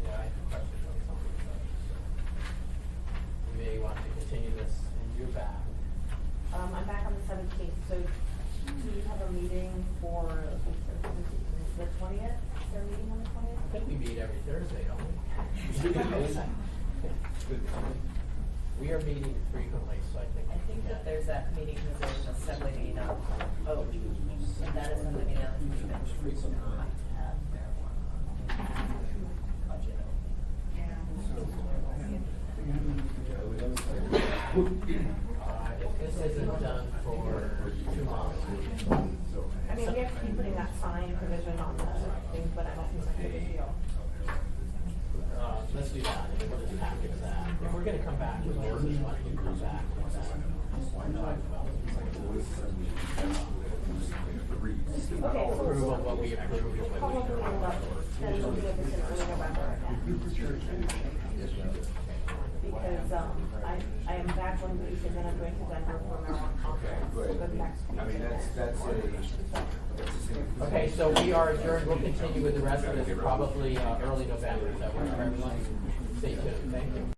A: Yeah, I have a question on something. We may want to continue this, and you're back.
F: I'm back on the 17th, so do you have a meeting for, the 20th, is there a meeting on the 20th?
A: I think we meet every Thursday, don't we? We are meeting frequently, so I think.
F: I think that there's that meeting, because there's an assembly meeting on, oh, and that assembly meeting on the 25th, which does not have marijuana. Budget. If this isn't done for 2 months. I mean, we have to keep putting that sign provision on the thing, but I don't think that's a big deal.
A: Let's do that, and we'll just package that. If we're gonna come back with more, we want to come back with that.
F: Okay, so
A: Approve of what we approved.
F: we'll probably end up, then we'll do this in early November again. Because, I am back one week and then I'm going to Denver for marijuana conference for the next week.
D: I mean, that's a.
A: Okay, so we are adjourned, we'll continue with the rest of this probably, early November, is that works for everyone? Stay tuned, thank you.